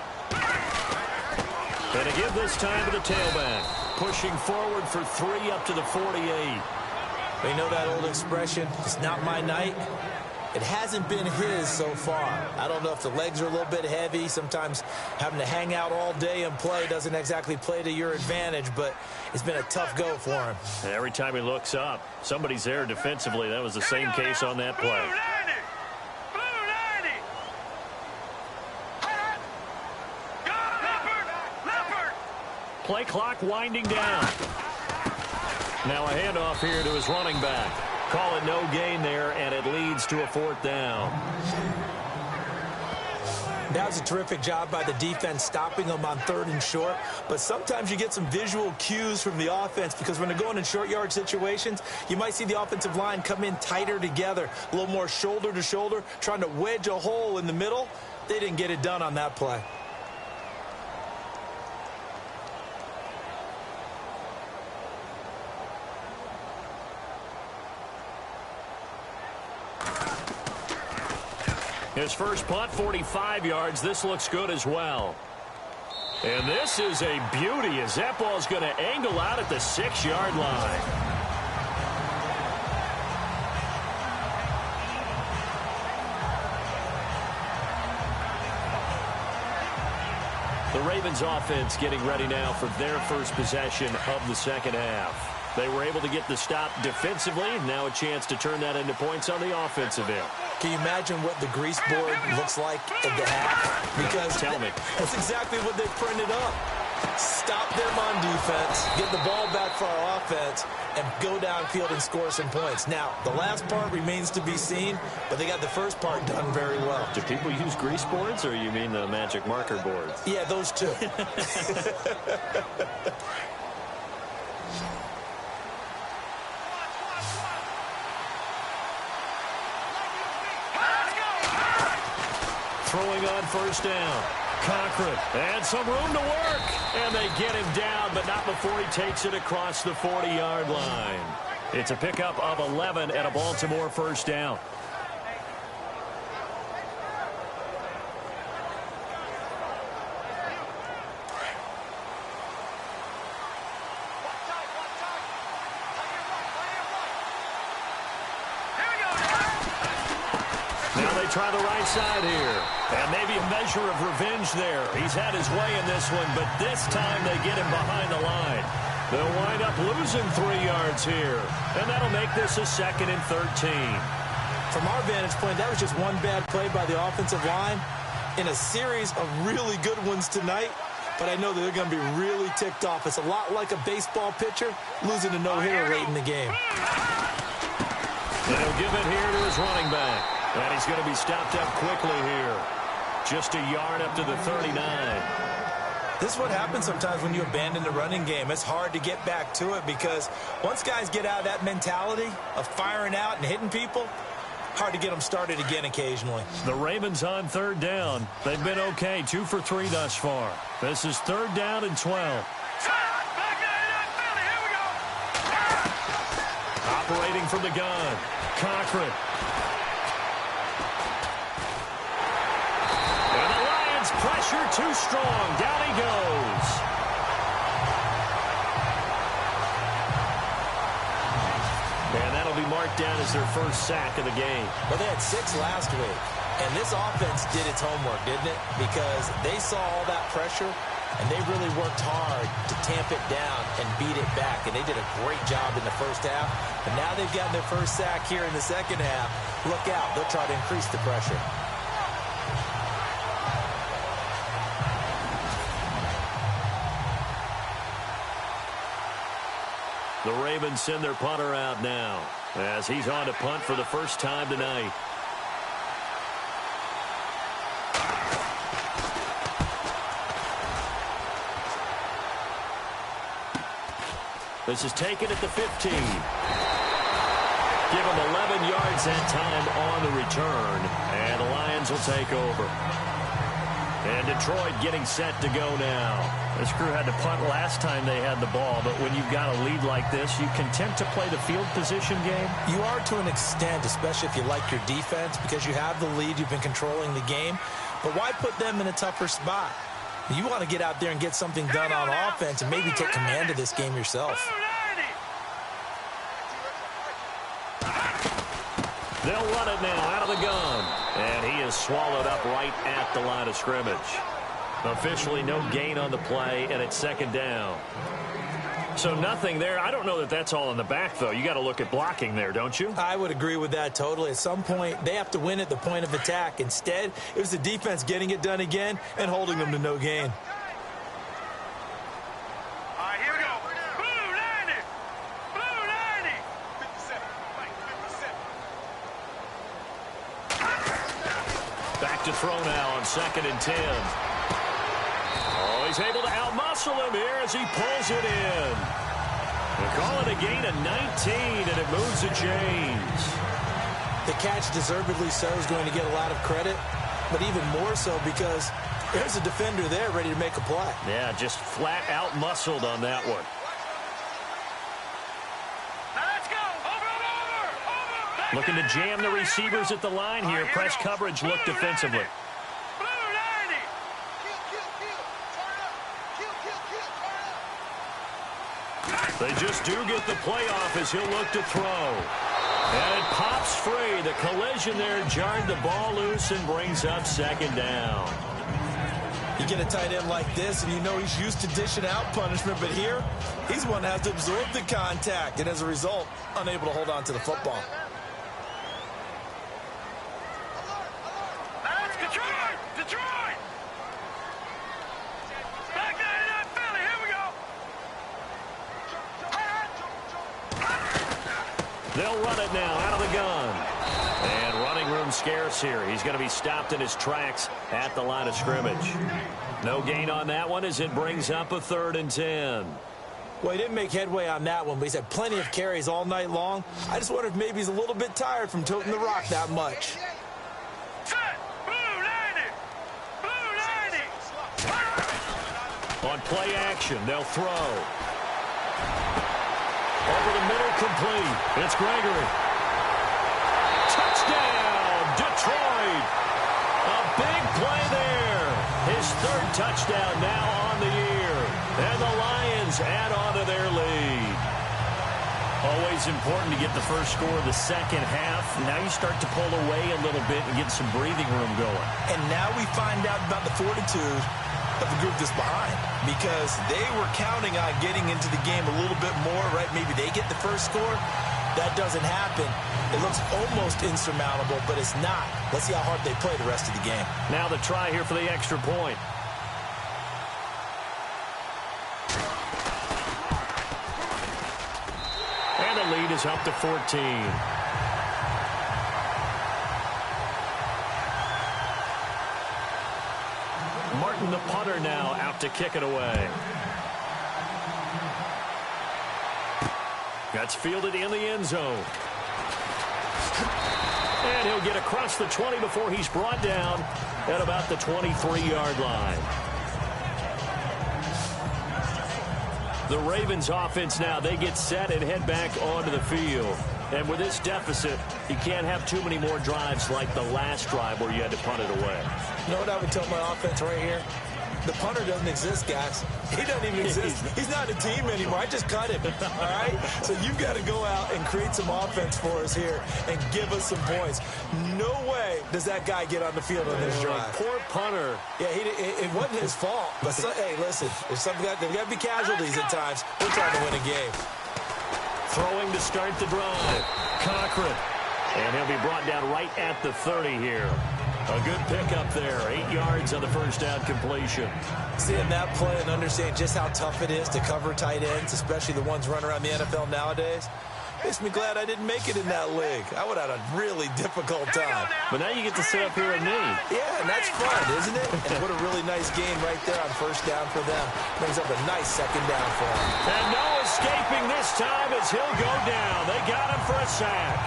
And to give this time to the tailback. Pushing forward for 3 up to the 48. You know that old expression, it's not my night? It hasn't been his so far. I don't know if the legs are a little bit heavy. Sometimes having to hang out all day and play doesn't exactly play to your advantage, but it's been a tough go for him. And every time he looks up, somebody's there defensively. That was the same case on that play. Blue 90. Leopard. Play clock winding down. Now a handoff here to his running back. Call it no gain there, and it leads to a 4th down. That was a terrific job by the defense stopping them on 3rd and short. But sometimes you get some visual cues from the offense because when they're going in short yard situations, you might see the offensive line come in tighter together, a little more shoulder to shoulder, trying to wedge a hole in the middle. They didn't get it done on that play. His first punt, 45 yards. This looks good as well. And this is a beauty as that ball's going to angle out at the 6-yard line. The Ravens offense getting ready now for their first possession of the second half. They were able to get the stop defensively. Now a chance to turn that into points on the offensive end. Can you imagine what the grease board looks like at the half? Because Tell me. That's exactly what they printed up. Stop them on defense, get the ball back for our offense, and go downfield and score some points. Now, the last part remains to be seen, but they got the first part done very well. Do people use grease boards, or you mean the magic marker boards? Yeah, those two. Throwing on first down. Cochran, and some room to work. And they get him down, but not before he takes it across the 40-yard line. It's a pickup of 11 and a Baltimore first down. Now they try the right side here. And maybe a measure of revenge there. He's had his way in this one, but this time they get him behind the line. They'll wind up losing 3 yards here. And that'll make this a 2nd and 13. From our vantage point, that was just one bad play by the offensive line in a series of really good ones tonight. But I know that they're going to be really ticked off. It's a lot like a baseball pitcher losing a no-hitter late in the game. And he'll give it here to his running back. And he's going to be stopped up quickly here. Just a yard up to the 39. This is what happens sometimes when you abandon the running game. It's hard to get back to it because once guys get out of that mentality of firing out and hitting people, hard to get them started again occasionally. The Ravens on 3rd down. They've been okay, 2 for 3 thus far. This is 3rd down and 12. Operating from the gun, Cochran. And the Lions pressure too strong. Down he goes. And that'll be marked down as their first sack of the game. Well, they had 6 last week. And this offense did its homework, didn't it? Because they saw all that pressure, and they really worked hard to tamp it down and beat it back. And they did a great job in the first half. But now they've gotten their first sack here in the second half. Look out. They'll try to increase the pressure. The Ravens send their punter out now as he's on to punt for the first time tonight. This is taken at the 15. Give him 11 yards that time on the return, and the Lions will take over. And Detroit getting set to go now. This crew had to punt last time they had the ball, but when you've got a lead like this, you content to play the field position game? You are to an extent, especially if you like your defense, because you have the lead, you've been controlling the game. But why put them in a tougher spot? You want to get out there and get something done on offense and maybe take command of this game yourself. They'll run it now out of the gun. And he is swallowed up right at the line of scrimmage. Officially no gain on the play, and it's 2nd down. So nothing there. I don't know that that's all in the back, though. You got to look at blocking there, don't you? I would agree with that totally. At some point, they have to win at the point of attack. Instead, it was the defense getting it done again and holding them to no gain. All right, here we go. Blue 90. Blue 90. 57. Back to throw now on 2nd and 10. Oh, he's able to outmuscle him here as he pulls it in. They call it a gain of 19, and it moves the chains. The catch, deservedly so, is going to get a lot of credit, but even more so because there's a defender there ready to make a play. Yeah, just flat out muscled on that one. Looking to jam the receivers at the line here. Press coverage look defensively. They just do get the playoff as he'll look to throw. And it pops free. The collision there jarred the ball loose and brings up 2nd down. You get a tight end like this, and you know he's used to dishing out punishment, but here, he's one that has to absorb the contact, and as a result, unable to hold on to the football. That's Detroit! Detroit! Back 99 Philly, here we go! They'll run it now out of the gun. And running room scarce here. He's going to be stopped in his tracks at the line of scrimmage. No gain on that one as it brings up a 3rd and 10. Well, he didn't make headway on that one, but he's had plenty of carries all night long. I just wonder if maybe he's a little bit tired from toting the rock that much. Set! Blue 90! Blue 90! On play action, they'll throw. Over the middle, complete. It's Gregory. Touchdown, Detroit. A big play there. His third touchdown now on the year. And the Lions add on to their lead. Always important to get the first score of the second half. Now you start to pull away a little bit and get some breathing room going. And now we find out about the fortitude of the group that's behind, because they were counting on getting into the game a little bit more, right? Maybe they get the first score. That doesn't happen. It looks almost insurmountable, but it's not. Let's see how hard they play the rest of the game. Now the try here for the extra point. And the lead is up to 14. Martin, the punter, now out to kick it away. That's fielded in the end zone. And he'll get across the 20 before he's brought down at about the 23-yard line. The Ravens offense now, they get set and head back onto the field. And with this deficit, you can't have too many more drives like the last drive where you had to punt it away. You know what I would tell my offense right here? The punter doesn't exist, guys. He doesn't even exist. He's not a team anymore. I just cut him, all right? So you've got to go out and create some offense for us here and give us some points. No way does that guy get on the field on this drive. Poor punter. Yeah, it wasn't his fault. But, hey, listen, there's got to be casualties at times. We're trying to win a game. Throwing to start the drive. Cochran. And he'll be brought down right at the 30 here. A good pickup there. 8 yards on the first down completion. Seeing that play and understanding just how tough it is to cover tight ends, especially the ones running around the NFL nowadays, makes me glad I didn't make it in that league. I would have had a really difficult time. But now you get to sit up here and knee. Yeah, and that's fun, isn't it? And what a really nice game right there on first down for them. Brings up a nice second down for them. And no escaping this time as he'll go down. They got him for a sack.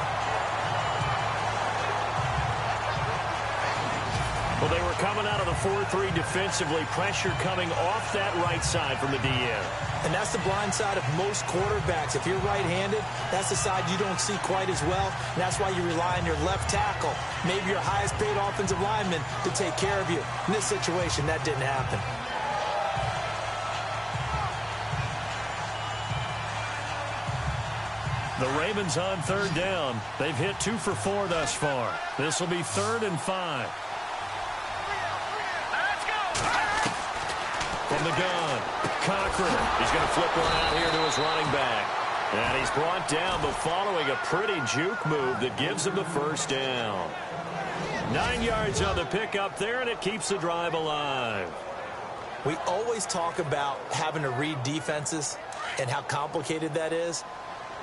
Well, they were coming out of the 4-3 defensively. Pressure coming off that right side from the DN. And that's the blind side of most quarterbacks. If you're right-handed, that's the side you don't see quite as well. And that's why you rely on your left tackle, maybe your highest-paid offensive lineman, to take care of you. In this situation, that didn't happen. The Ravens on third down. They've hit 2 for 4 thus far. This will be 3rd and 5. From the gun, Cochran. He's going to flip one out here to his running back. And he's brought down, but following a pretty juke move that gives him the first down. 9 yards on the pickup there, and it keeps the drive alive. We always talk about having to read defenses and how complicated that is.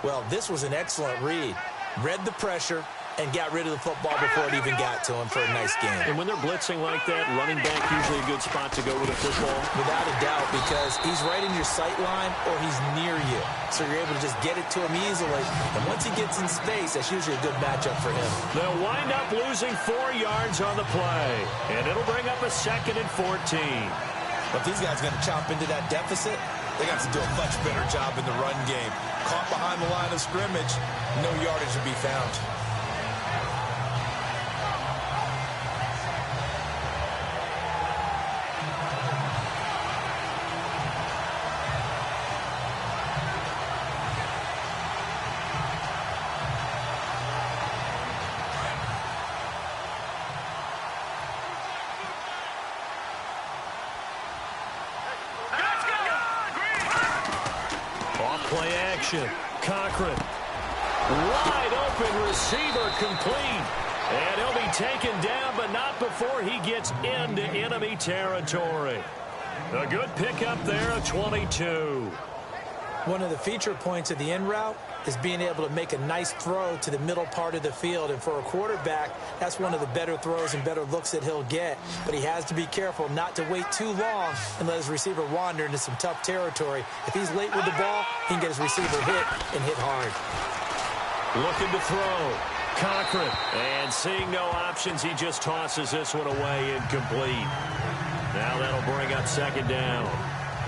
Well, this was an excellent read. Read the pressure and got rid of the football before it even got to him for a nice game. And when they're blitzing like that, running back usually a good spot to go with a football. Without a doubt, because he's right in your sight line or he's near you. So you're able to just get it to him easily. And once he gets in space, that's usually a good matchup for him. They'll wind up losing 4 yards on the play. And it'll bring up a 2nd and 14. But these guys are going to chop into that deficit. They got to do a much better job in the run game. Caught behind the line of scrimmage, no yardage to be found. Play action. Cochran. Wide open receiver complete. And he'll be taken down, but not before he gets into enemy territory. A good pickup there of 22. One of the feature points of the in route is being able to make a nice throw to the middle part of the field. And for a quarterback, that's one of the better throws and better looks that he'll get. But he has to be careful not to wait too long and let his receiver wander into some tough territory. If he's late with the ball, he can get his receiver hit and hit hard. Looking to throw. Cochran. And seeing no options, he just tosses this one away incomplete. Now that'll bring up 2nd down.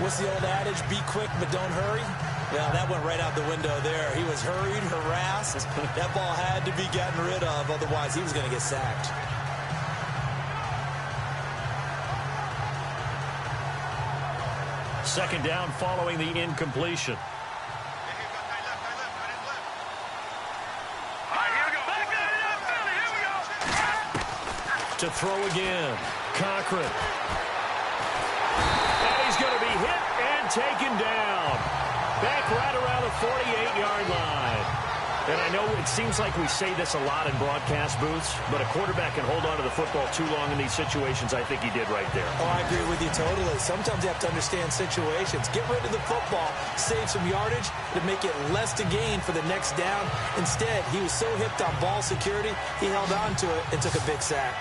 What's the old adage? Be quick, but don't hurry. Yeah, that went right out the window there. He was hurried, harassed. That ball had to be gotten rid of, otherwise he was going to get sacked. Second down following the incompletion. To throw again. Cochran. And he's going to be hit and taken down. Back right around the 48-yard line. And I know it seems like we say this a lot in broadcast booths, but a quarterback can hold on to the football too long in these situations. I think he did right there. Oh, I agree with you totally. Sometimes you have to understand situations. Get rid of the football, save some yardage to make it less to gain for the next down. Instead, he was so hipped on ball security, he held on to it and took a big sack.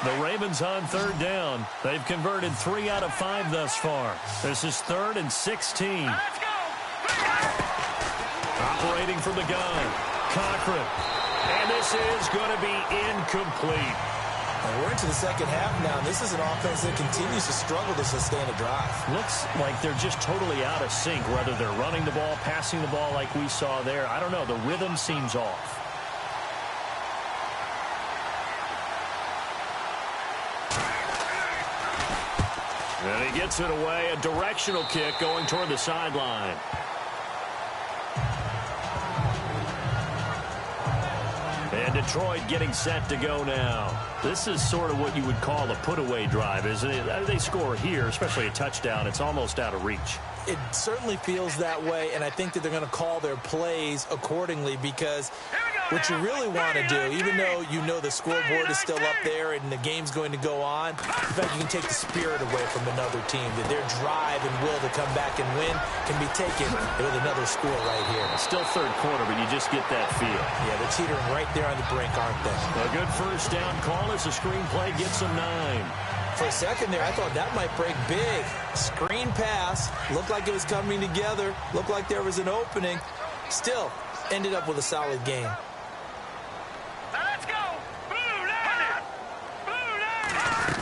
The Ravens on third down. They've converted 3 out of 5 thus far. This is 3rd and 16. Operating from the gun. Cochran. And this is going to be incomplete. And we're into the second half now. This is an offense that continues to struggle to sustain a drive. Looks like they're just totally out of sync, whether they're running the ball, passing the ball like we saw there. I don't know. The rhythm seems off. And he gets it away. A directional kick going toward the sideline. And Detroit getting set to go now. This is sort of what you would call a put-away drive, isn't it? They score here, especially a touchdown. It's almost out of reach. It certainly feels that way, and I think that they're going to call their plays accordingly because what you really want to do, even though you know the scoreboard is still up there and the game's going to go on, in fact, you can take the spirit away from another team, that their drive and will to come back and win can be taken with another score right here. Still third quarter, but you just get that feel. Yeah, they're teetering right there on the brink, aren't they? A good first down call as the screenplay gets them 9. For a second there, I thought that might break big. Screen pass. Looked like it was coming together. Looked like there was an opening. Still, ended up with a solid game. Let's go! Blue line! Blue line!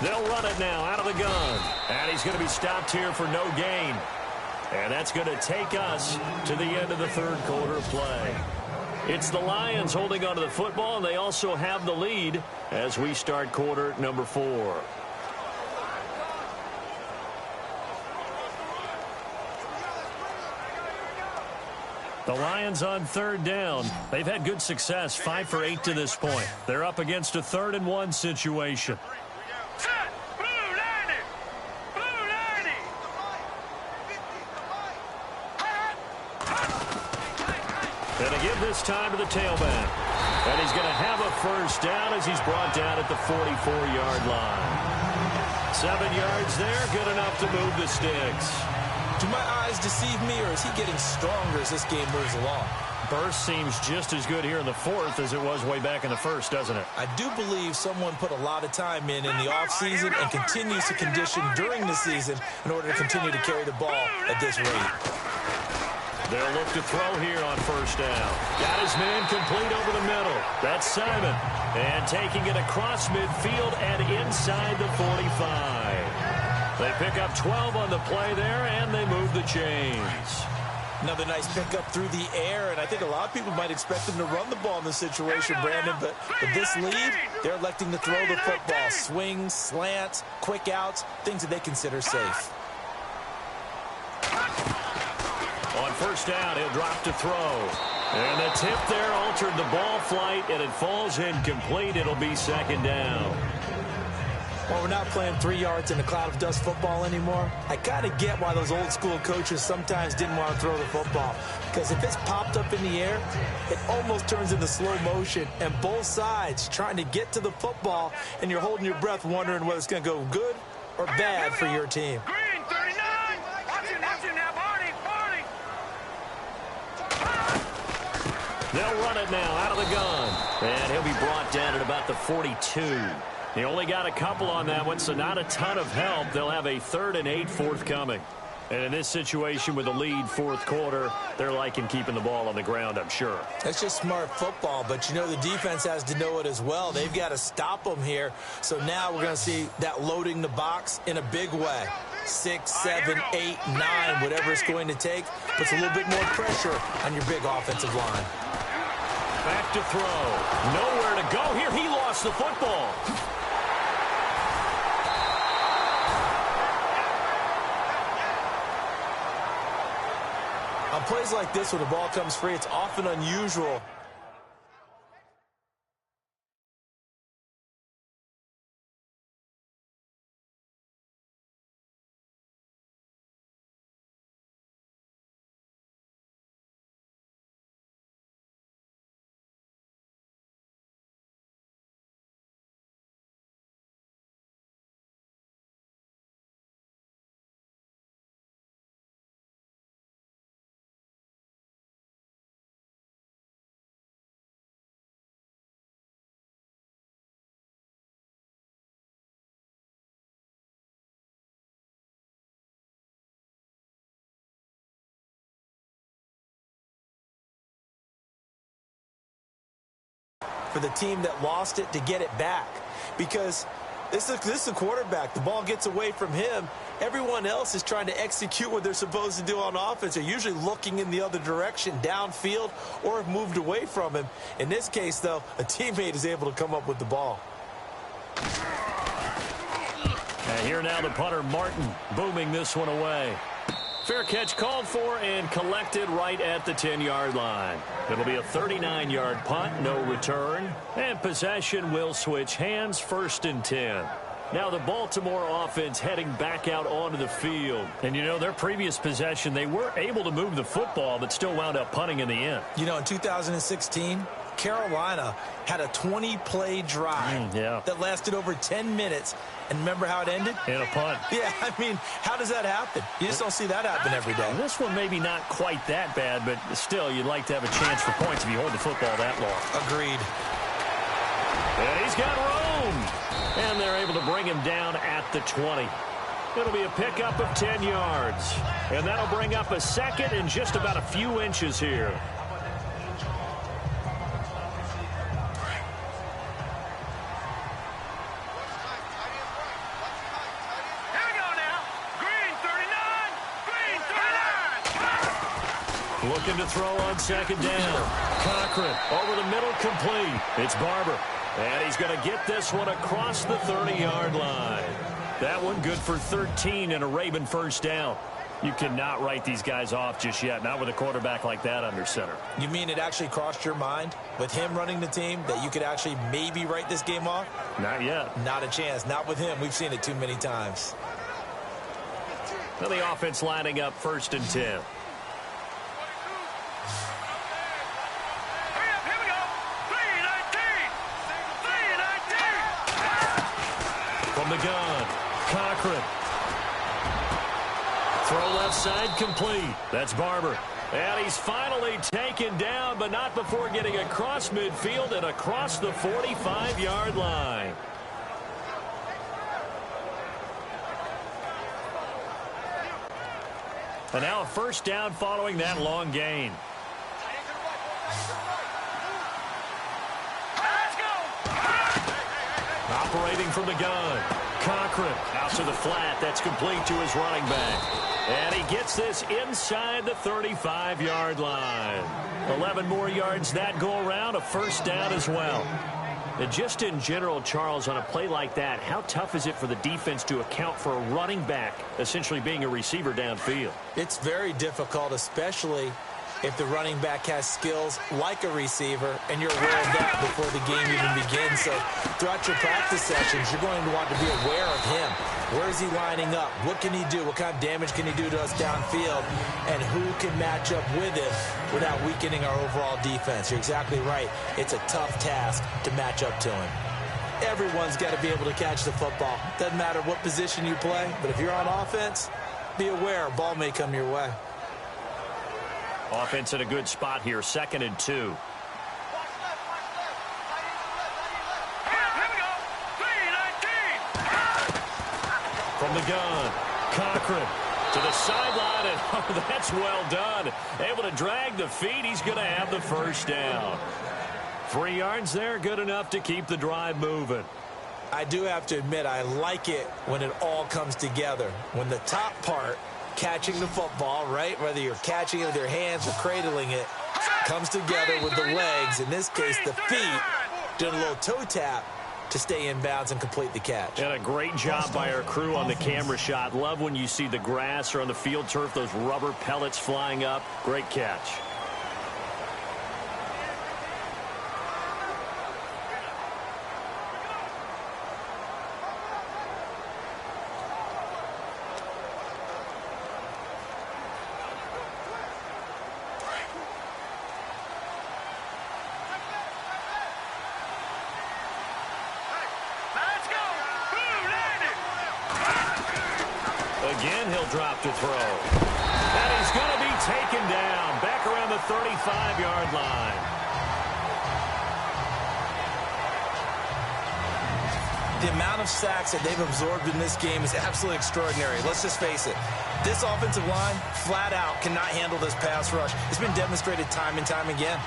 They'll run it now out of the gun. And he's going to be stopped here for no gain. And that's going to take us to the end of the third quarter of play. It's the Lions holding onto the football, and they also have the lead as we start quarter number 4. The Lions on third down. They've had good success, 5 for 8 to this point. They're up against a 3rd and 1 situation. Set! Blue lining! Blue lining! And to give this time to the tailback. And he's going to have a first down as he's brought down at the 44-yard line. 7 yards there, good enough to move the sticks. Do my eyes deceive me, or is he getting stronger as this game moves along? Burst seems just as good here in the 4th as it was way back in the 1st, doesn't it? I do believe someone put a lot of time in the offseason and continues to condition during the season in order to continue to carry the ball at this rate. They'll look to throw here on first down. Got his man complete over the middle. That's Simon. And taking it across midfield and inside the 45. They pick up 12 on the play there, and they move the chains. Another nice pickup through the air, and I think a lot of people might expect them to run the ball in this situation, Brandon, but with this lead, they're electing to throw the football. Swings, slants, quick outs, things that they consider safe. On first down, he'll drop to throw. And the tip there altered the ball flight, and it falls incomplete. It'll be second down. Well, we're not playing 3 yards in a cloud of dust football anymore. I kind of get why those old school coaches sometimes didn't want to throw the football. Because if it's popped up in the air, it almost turns into slow motion. And both sides trying to get to the football, and you're holding your breath wondering whether it's going to go good or bad for your team. Green 39! Watch it now, Barney! They'll run it now out of the gun. And he'll be brought down at about the 42. He only got a couple on that one, so not a ton of help. They'll have a 3rd and 8 forthcoming. And in this situation with the lead fourth quarter, they're liking keeping the ball on the ground, I'm sure. That's just smart football, but you know the defense has to know it as well. They've got to stop them here. So now we're going to see that loading the box in a big way. 6, 7, 8, 9, whatever it's going to take, puts a little bit more pressure on your big offensive line. Back to throw. Nowhere to go here. He lost the football. On plays like this, when the ball comes free, it's often unusual. For the team that lost it to get it back, because this is a quarterback. The ball gets away from him. Everyone else is trying to execute what they're supposed to do on offense. They're usually looking in the other direction, downfield, or have moved away from him. In this case, though, a teammate is able to come up with the ball. And here now the punter, Martin, booming this one away. Fair catch called for and collected right at the 10-yard line. It'll be a 39-yard punt, no return. And possession will switch hands, 1st and 10. Now the Baltimore offense heading back out onto the field. And, you know, their previous possession, they were able to move the football but still wound up punting in the end. You know, in 2016, Carolina had a 20-play drive that lasted over 10 minutes. And remember how it ended? In a punt. Yeah, I mean, how does that happen? You just don't see that happen every day. This one maybe not quite that bad, but still, you'd like to have a chance for points if you hold the football that long. Agreed. And he's got room. And they're able to bring him down at the 20. It'll be a pickup of 10 yards. And that'll bring up a second and just about a few inches here. Looking to throw on 2nd down. Cochran over the middle, complete. It's Barber. And he's going to get this one across the 30-yard line. That one good for 13 and a Raven 1st down. You cannot write these guys off just yet, not with a quarterback like that under center. You mean it actually crossed your mind with him running the team that you could actually maybe write this game off? Not yet. Not a chance. Not with him. We've seen it too many times. Now the offense lining up 1st and 10. From the gun, Cochran. Throw left side, complete. That's Barber. And he's finally taken down, but not before getting across midfield and across the 45-yard line. And now a 1st down following that long gain. Operating from the gun. Cochran out to the flat. That's complete to his running back. And he gets this inside the 35-yard line. 11 more yards that go around. A 1st down as well. And just in general, Charles, on a play like that, how tough is it for the defense to account for a running back essentially being a receiver downfield? It's very difficult, especially if the running back has skills like a receiver, and you're aware of that before the game even begins. So throughout your practice sessions, you're going to want to be aware of him. Where is he lining up? What can he do? What kind of damage can he do to us downfield? And who can match up with him without weakening our overall defense? You're exactly right. It's a tough task to match up to him. Everyone's got to be able to catch the football. Doesn't matter what position you play, but if you're on offense, be aware a ball may come your way. Offense in a good spot here, 2nd and 2. From the gun, Cochran To the sideline, and oh, that's well done. Able to drag the feet. He's going to have the first down. 3 yards there, good enough to keep the drive moving. I do have to admit, I like it when it all comes together. When the top part, catching the football, right, whether you're catching it with your hands or cradling it, comes together with the legs, in this case the feet, doing a little toe tap to stay in bounds and complete the catch. And a great job by our crew on the camera shot. Love when you see the grass or on the field turf, those rubber pellets flying up. Great catch. Again, he'll drop to throw. And he's going to be taken down back around the 35-yard line. The amount of sacks that they've absorbed in this game is absolutely extraordinary. Let's just face it. This offensive line, flat out, cannot handle this pass rush. It's been demonstrated time and time again.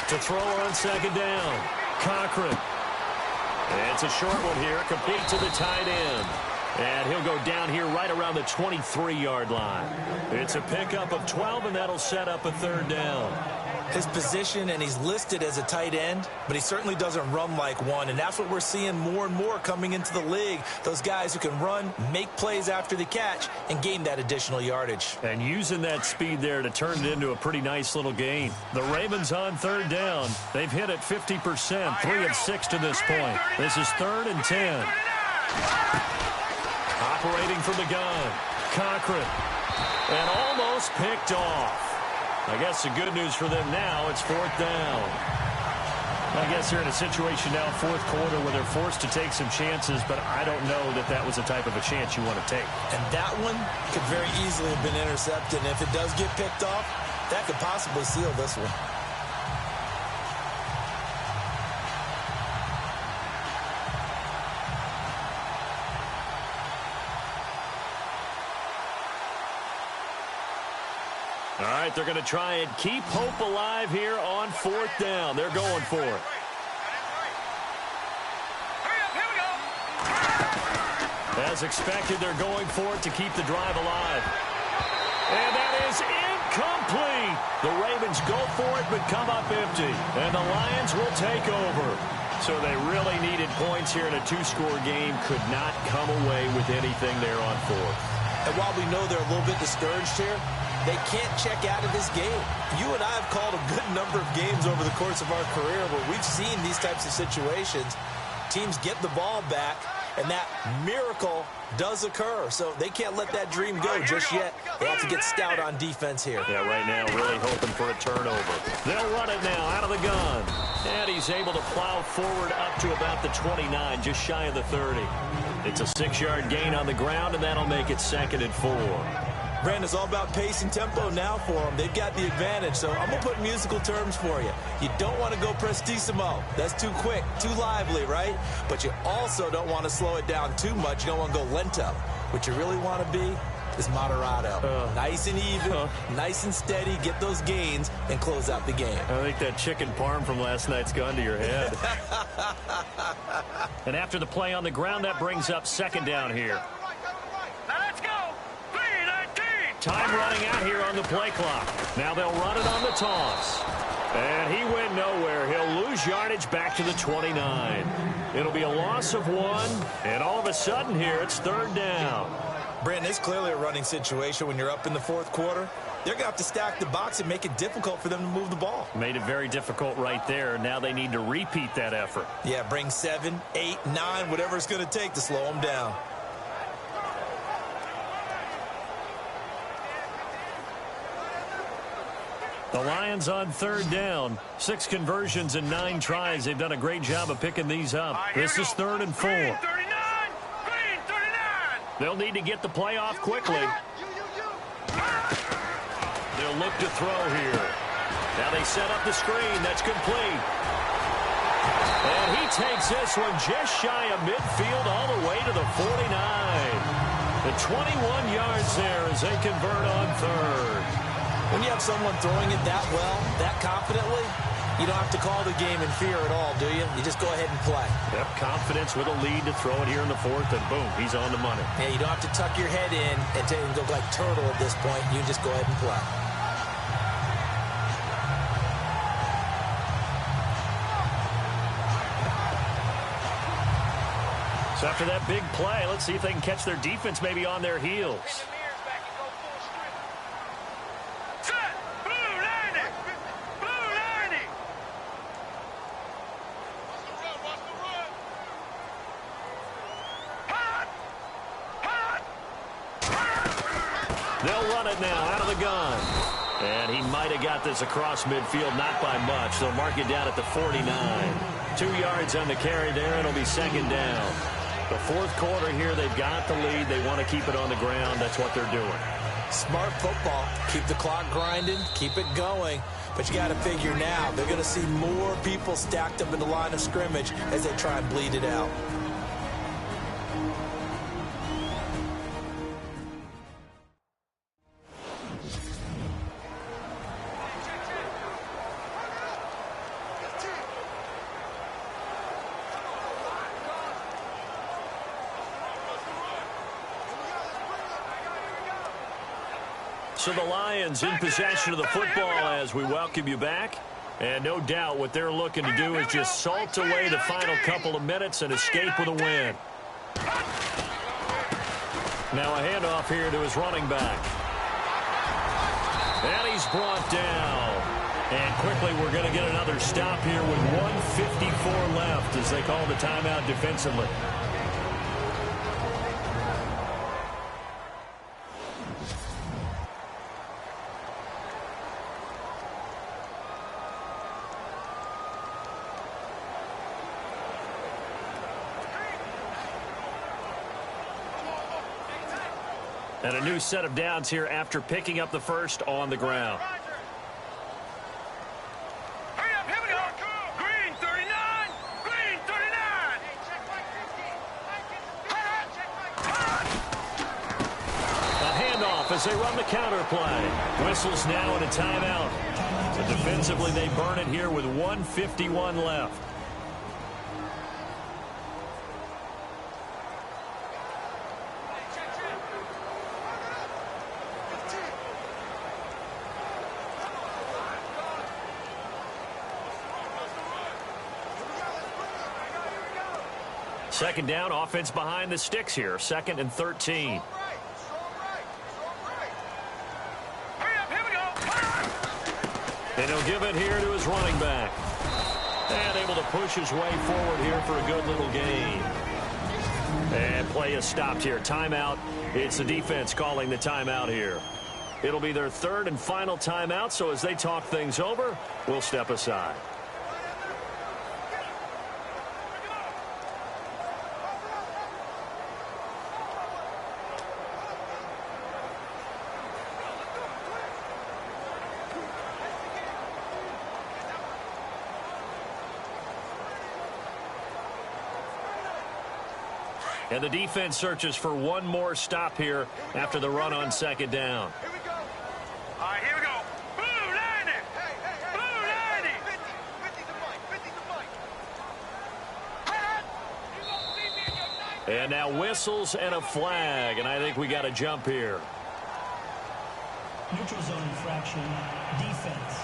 To throw on second down. Cochran. It's a short one here, complete to the tight end. And he'll go down here right around the 23-yard line. It's a pickup of 12, and that'll set up a third down. His position, and he's listed as a tight end, but he certainly doesn't run like one, and that's what we're seeing more and more coming into the league. Those guys who can run, make plays after the catch, and gain that additional yardage. And using that speed there to turn it into a pretty nice little gain. The Ravens on third down. They've hit it 50%, 3 of 6 to this point. This is 3rd and 10. Operating from the gun, Cochran. And almost picked off. I guess the good news for them now, it's 4th down. I guess they're in a situation now, 4th quarter, where they're forced to take some chances, but I don't know that that was the type of a chance you want to take. And that one could very easily have been intercepted. And if it does get picked off, that could possibly seal this one. All right, they're going to try and keep hope alive here on 4th down. They're going for it. As expected, they're going for it to keep the drive alive. And that is incomplete. The Ravens go for it but come up empty. And the Lions will take over. So they really needed points here in a 2-score game. Could not come away with anything there on 4th. And while we know they're a little bit discouraged here, they can't check out of this game. You and I have called a good number of games over the course of our career where we've seen these types of situations. Teams get the ball back, and that miracle does occur. So they can't let that dream go just yet. They have to get stout on defense here. Yeah, right now really hoping for a turnover. They'll run it now out of the gun. And he's able to plow forward up to about the 29, just shy of the 30. It's a 6-yard gain on the ground, and that'll make it 2nd and 4. Brandon, it's all about pace and tempo now for them. They've got the advantage, so I'm going to put musical terms for you. You don't want to go prestissimo. That's too quick, too lively, right? But you also don't want to slow it down too much. You don't want to go lento. What you really want to be is moderato. Nice and even, nice and steady, get those gains, and close out the game. I think that chicken parm from last night's gone to your head. And after the play on the ground, that brings up 2nd down here. Let's go. 3-19. Time running out here on the play clock. Now they'll run it on the toss. And he went nowhere. He'll lose yardage back to the 29. It'll be a loss of 1, and all of a sudden here, it's 3rd down. Brandon, it's clearly a running situation when you're up in the 4th quarter. They're going to have to stack the box and make it difficult for them to move the ball. Made it very difficult right there. Now they need to repeat that effort. Yeah, bring 7, 8, 9, whatever it's going to take to slow them down. The Lions on 3rd down. 6 conversions and 9 tries. They've done a great job of picking these up. This is 3rd and 4. Green 39. Green 39. They'll need to get the play off quickly. They'll look to throw here. Now they set up the screen. That's complete. And he takes this one just shy of midfield all the way to the 49. The 21 yards there as they convert on 3rd. When you have someone throwing it that well, that confidently, you don't have to call the game in fear at all, do you? You just go ahead and play. Yep, confidence with a lead to throw it here in the 4th, and boom, he's on the money. Yeah, you don't have to tuck your head in and go like turtle at this point. You just go ahead and play. So after that big play, let's see if they can catch their defense maybe on their heels. They'll run it now out of the gun. And he might have got this across midfield, not by much. They'll mark it down at the 49. 2 yards on the carry there, and it'll be 2nd down. The 4th quarter here, they've got the lead. They want to keep it on the ground. That's what they're doing. Smart football. Keep the clock grinding. Keep it going. But you got to figure now, they're going to see more people stacked up in the line of scrimmage as they try and bleed it out. So the Lions in possession of the football as we welcome you back. And no doubt what they're looking to do is just salt away the final couple of minutes and escape with a win. Now a handoff here to his running back. And he's brought down. And quickly we're going to get another stop here with 1:54 left as they call the timeout defensively. And a new set of downs here after picking up the first on the ground. Hurry up, here we go. Green 39. Green 39. A handoff as they run the counter play. Whistles now and a timeout. So defensively they burn it here with 1:51 left. Second down, offense behind the sticks here. 2nd and 13. Hurry up, here we go. And he'll give it here to his running back. And able to push his way forward here for a good little gain. And play is stopped here. Timeout. It's the defense calling the timeout here. It'll be their third and final timeout, so as they talk things over, we'll step aside. And the defense searches for one more stop here after the run on second down. Here we go. All right, here we go. Blue 90. Blue 90. 50 the mic. 50 the mic. And now whistles and a flag, and I think we got a jump here. Neutral zone infraction, defense.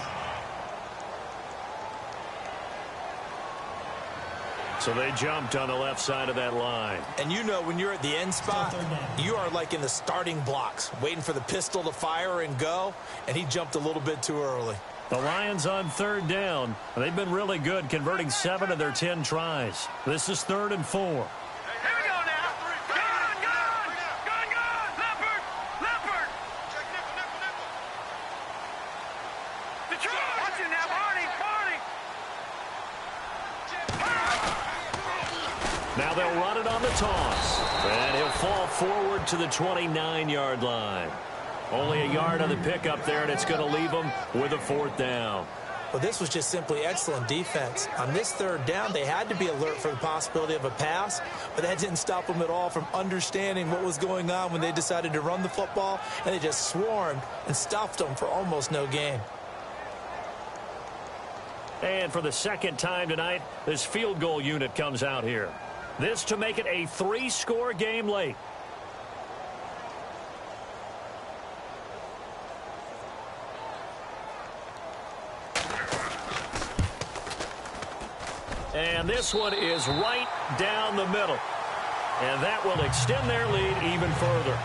So they jumped on the left side of that line. And you know when you're at the end spot, you are like in the starting blocks, waiting for the pistol to fire and go, and he jumped a little bit too early. The Lions on third down. They've been really good, converting 7 of their 10 tries. This is 3rd and 4. Here we go now. Gun. Leopard. Check nickel. Detroit. Watch it now, Barney. Now they'll run it on the toss. And he'll fall forward to the 29-yard line. Only a yard on the pickup there, and it's going to leave them with a 4th down. Well, this was just simply excellent defense. On this 3rd down, they had to be alert for the possibility of a pass, but that didn't stop them at all from understanding what was going on when they decided to run the football, and they just swarmed and stuffed them for almost no gain. And for the second time tonight, this field goal unit comes out here. This to make it a 3-score game late. And this one is right down the middle. And that will extend their lead even further.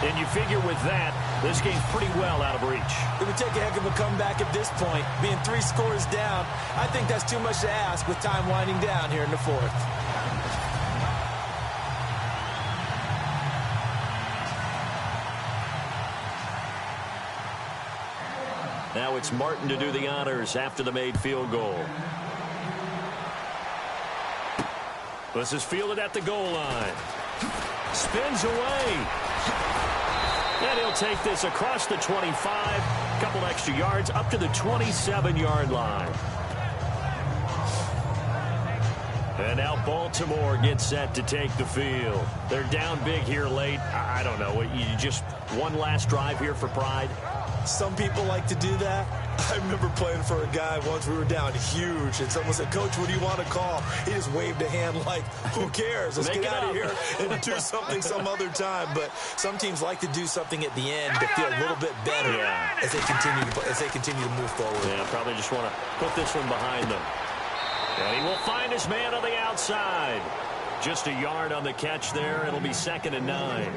And you figure with that, this game's pretty well out of reach. It would take a heck of a comeback at this point. Being 3 scores down, I think that's too much to ask with time winding down here in the 4th. Now it's Martin to do the honors after the made field goal. This is fielded at the goal line. Spins away. And he'll take this across the 25. A couple extra yards up to the 27-yard line. And now Baltimore gets set to take the field. They're down big here late. I don't know. You just one last drive here for pride? Some people like to do that. I remember playing for a guy once. We were down huge, and someone said, "Coach, what do you want to call?" He just waved a hand like, "Who cares? Let's get out of here and do something some other time." But some teams like to do something at the end to feel a little bit better as they continue to move forward. Yeah, probably just want to put this one behind them. And he will find his man on the outside. Just a yard on the catch there. It'll be 2nd and 9.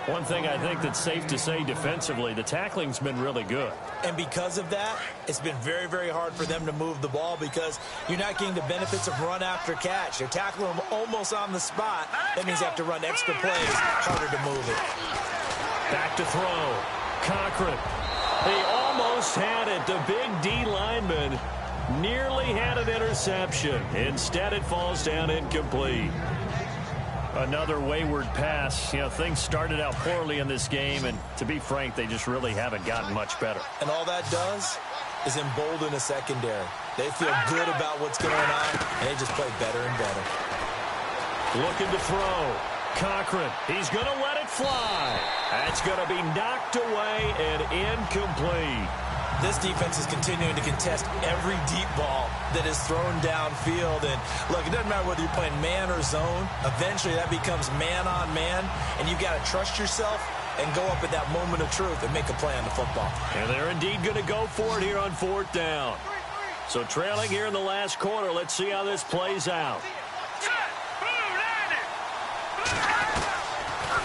One thing I think that's safe to say defensively, the tackling's been really good. And because of that, it's been very, very hard for them to move the ball because you're not getting the benefits of run after catch. You're tackling them almost on the spot. That means you have to run extra plays, harder to move it. Back to throw. Cochran. He almost had it. The big D lineman nearly had an interception. Instead, it falls down incomplete. Another wayward pass. You know, things started out poorly in this game, and to be frank, they just really haven't gotten much better. And all that does is embolden a secondary. They feel good about what's going on, and they just play better and better. Looking to throw. Cochran. He's going to let it fly. That's going to be knocked away and incomplete. This defense is continuing to contest every deep ball that is thrown downfield. And, look, it doesn't matter whether you're playing man or zone. Eventually, that becomes man-on-man, and you've got to trust yourself and go up at that moment of truth and make a play on the football. And they're indeed going to go for it here on 4th down. So trailing here in the last quarter. Let's see how this plays out.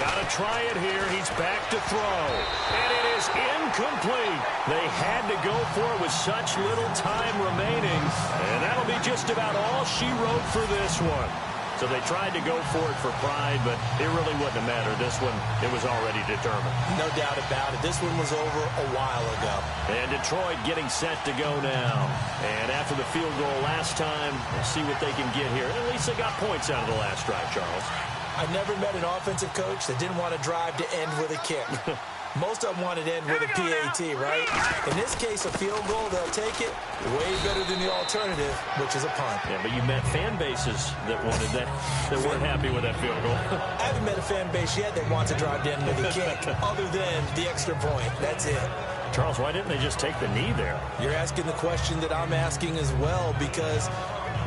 Got to try it here. He's back to throw. And it is incomplete. They had to go for it with such little time remaining. And that'll be just about all she wrote for this one. So they tried to go for it for pride, but it really wouldn't have mattered. This one, it was already determined. No doubt about it. This one was over a while ago. And Detroit getting set to go now. And after the field goal last time, we'll see what they can get here. At least they got points out of the last drive, Charles. I never met an offensive coach that didn't want to drive to end with a kick. Most of them wanted to end with a PAT, right? In this case, a field goal, they'll take it way better than the alternative, which is a punt. Yeah, but you met fan bases that wanted that weren't happy with that field goal. I haven't met a fan base yet that wants to drive to end with a kick, other than the extra point. That's it. Charles, why didn't they just take the knee there? You're asking the question that I'm asking as well, because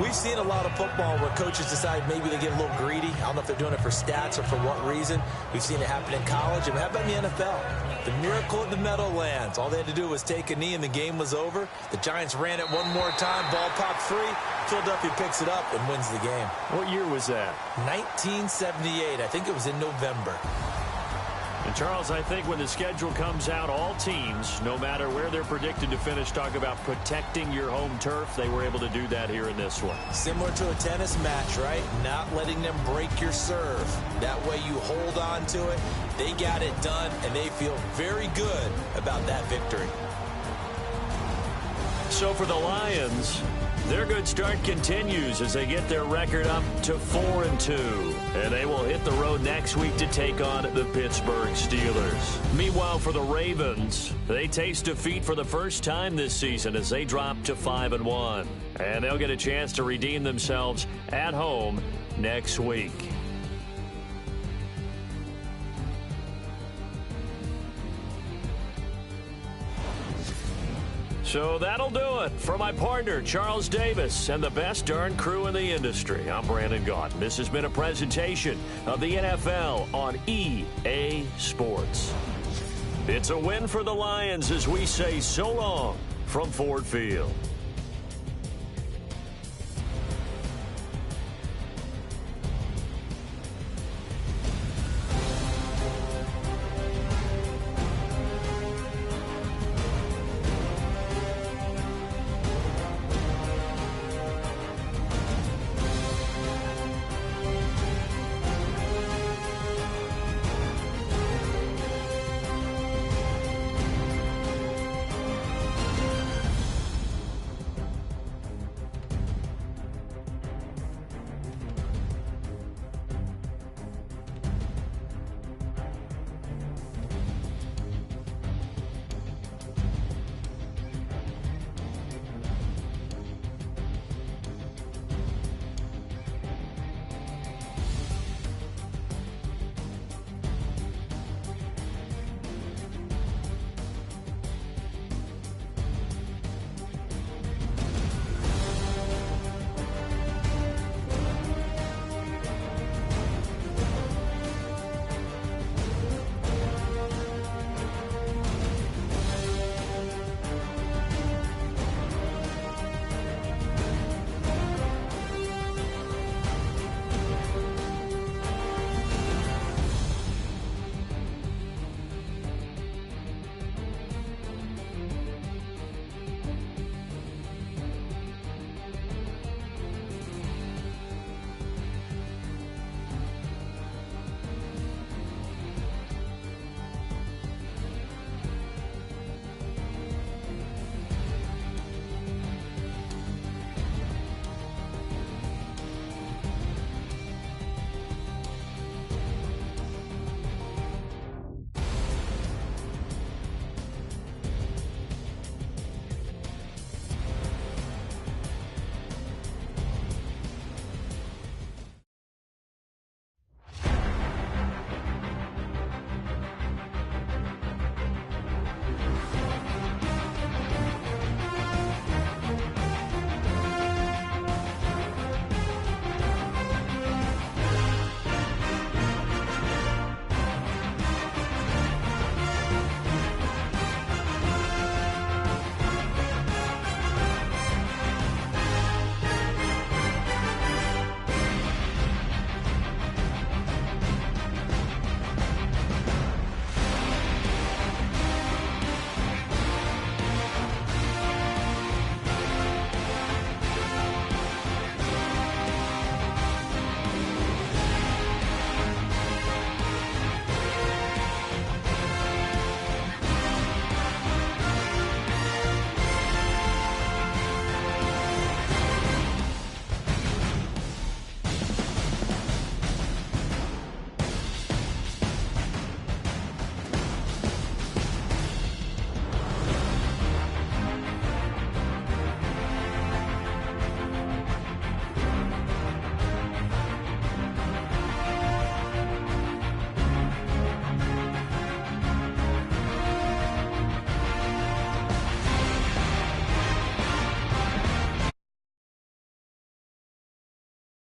we've seen a lot of football where coaches decide maybe they get a little greedy. I don't know if they're doing it for stats or for what reason. We've seen it happen in college. And how about in the NFL? The miracle of the Meadowlands. All they had to do was take a knee and the game was over. The Giants ran it one more time. Ball popped free. Philadelphia picks it up and wins the game. What year was that? 1978. I think it was in November. And Charles, I think when the schedule comes out, all teams, no matter where they're predicted to finish, talk about protecting your home turf. They were able to do that here in this one. Similar to a tennis match, right? Not letting them break your serve. That way you hold on to it. They got it done, and they feel very good about that victory. So for the Lions, their good start continues as they get their record up to 4-2. And they will hit the road next week to take on the Pittsburgh Steelers. Meanwhile, for the Ravens, they taste defeat for the first time this season as they drop to 5-1. And they'll get a chance to redeem themselves at home next week. So that'll do it. For my partner, Charles Davis, and the best darn crew in the industry, I'm Brandon Gaudin. This has been a presentation of the NFL on EA Sports. It's a win for the Lions as we say so long from Ford Field.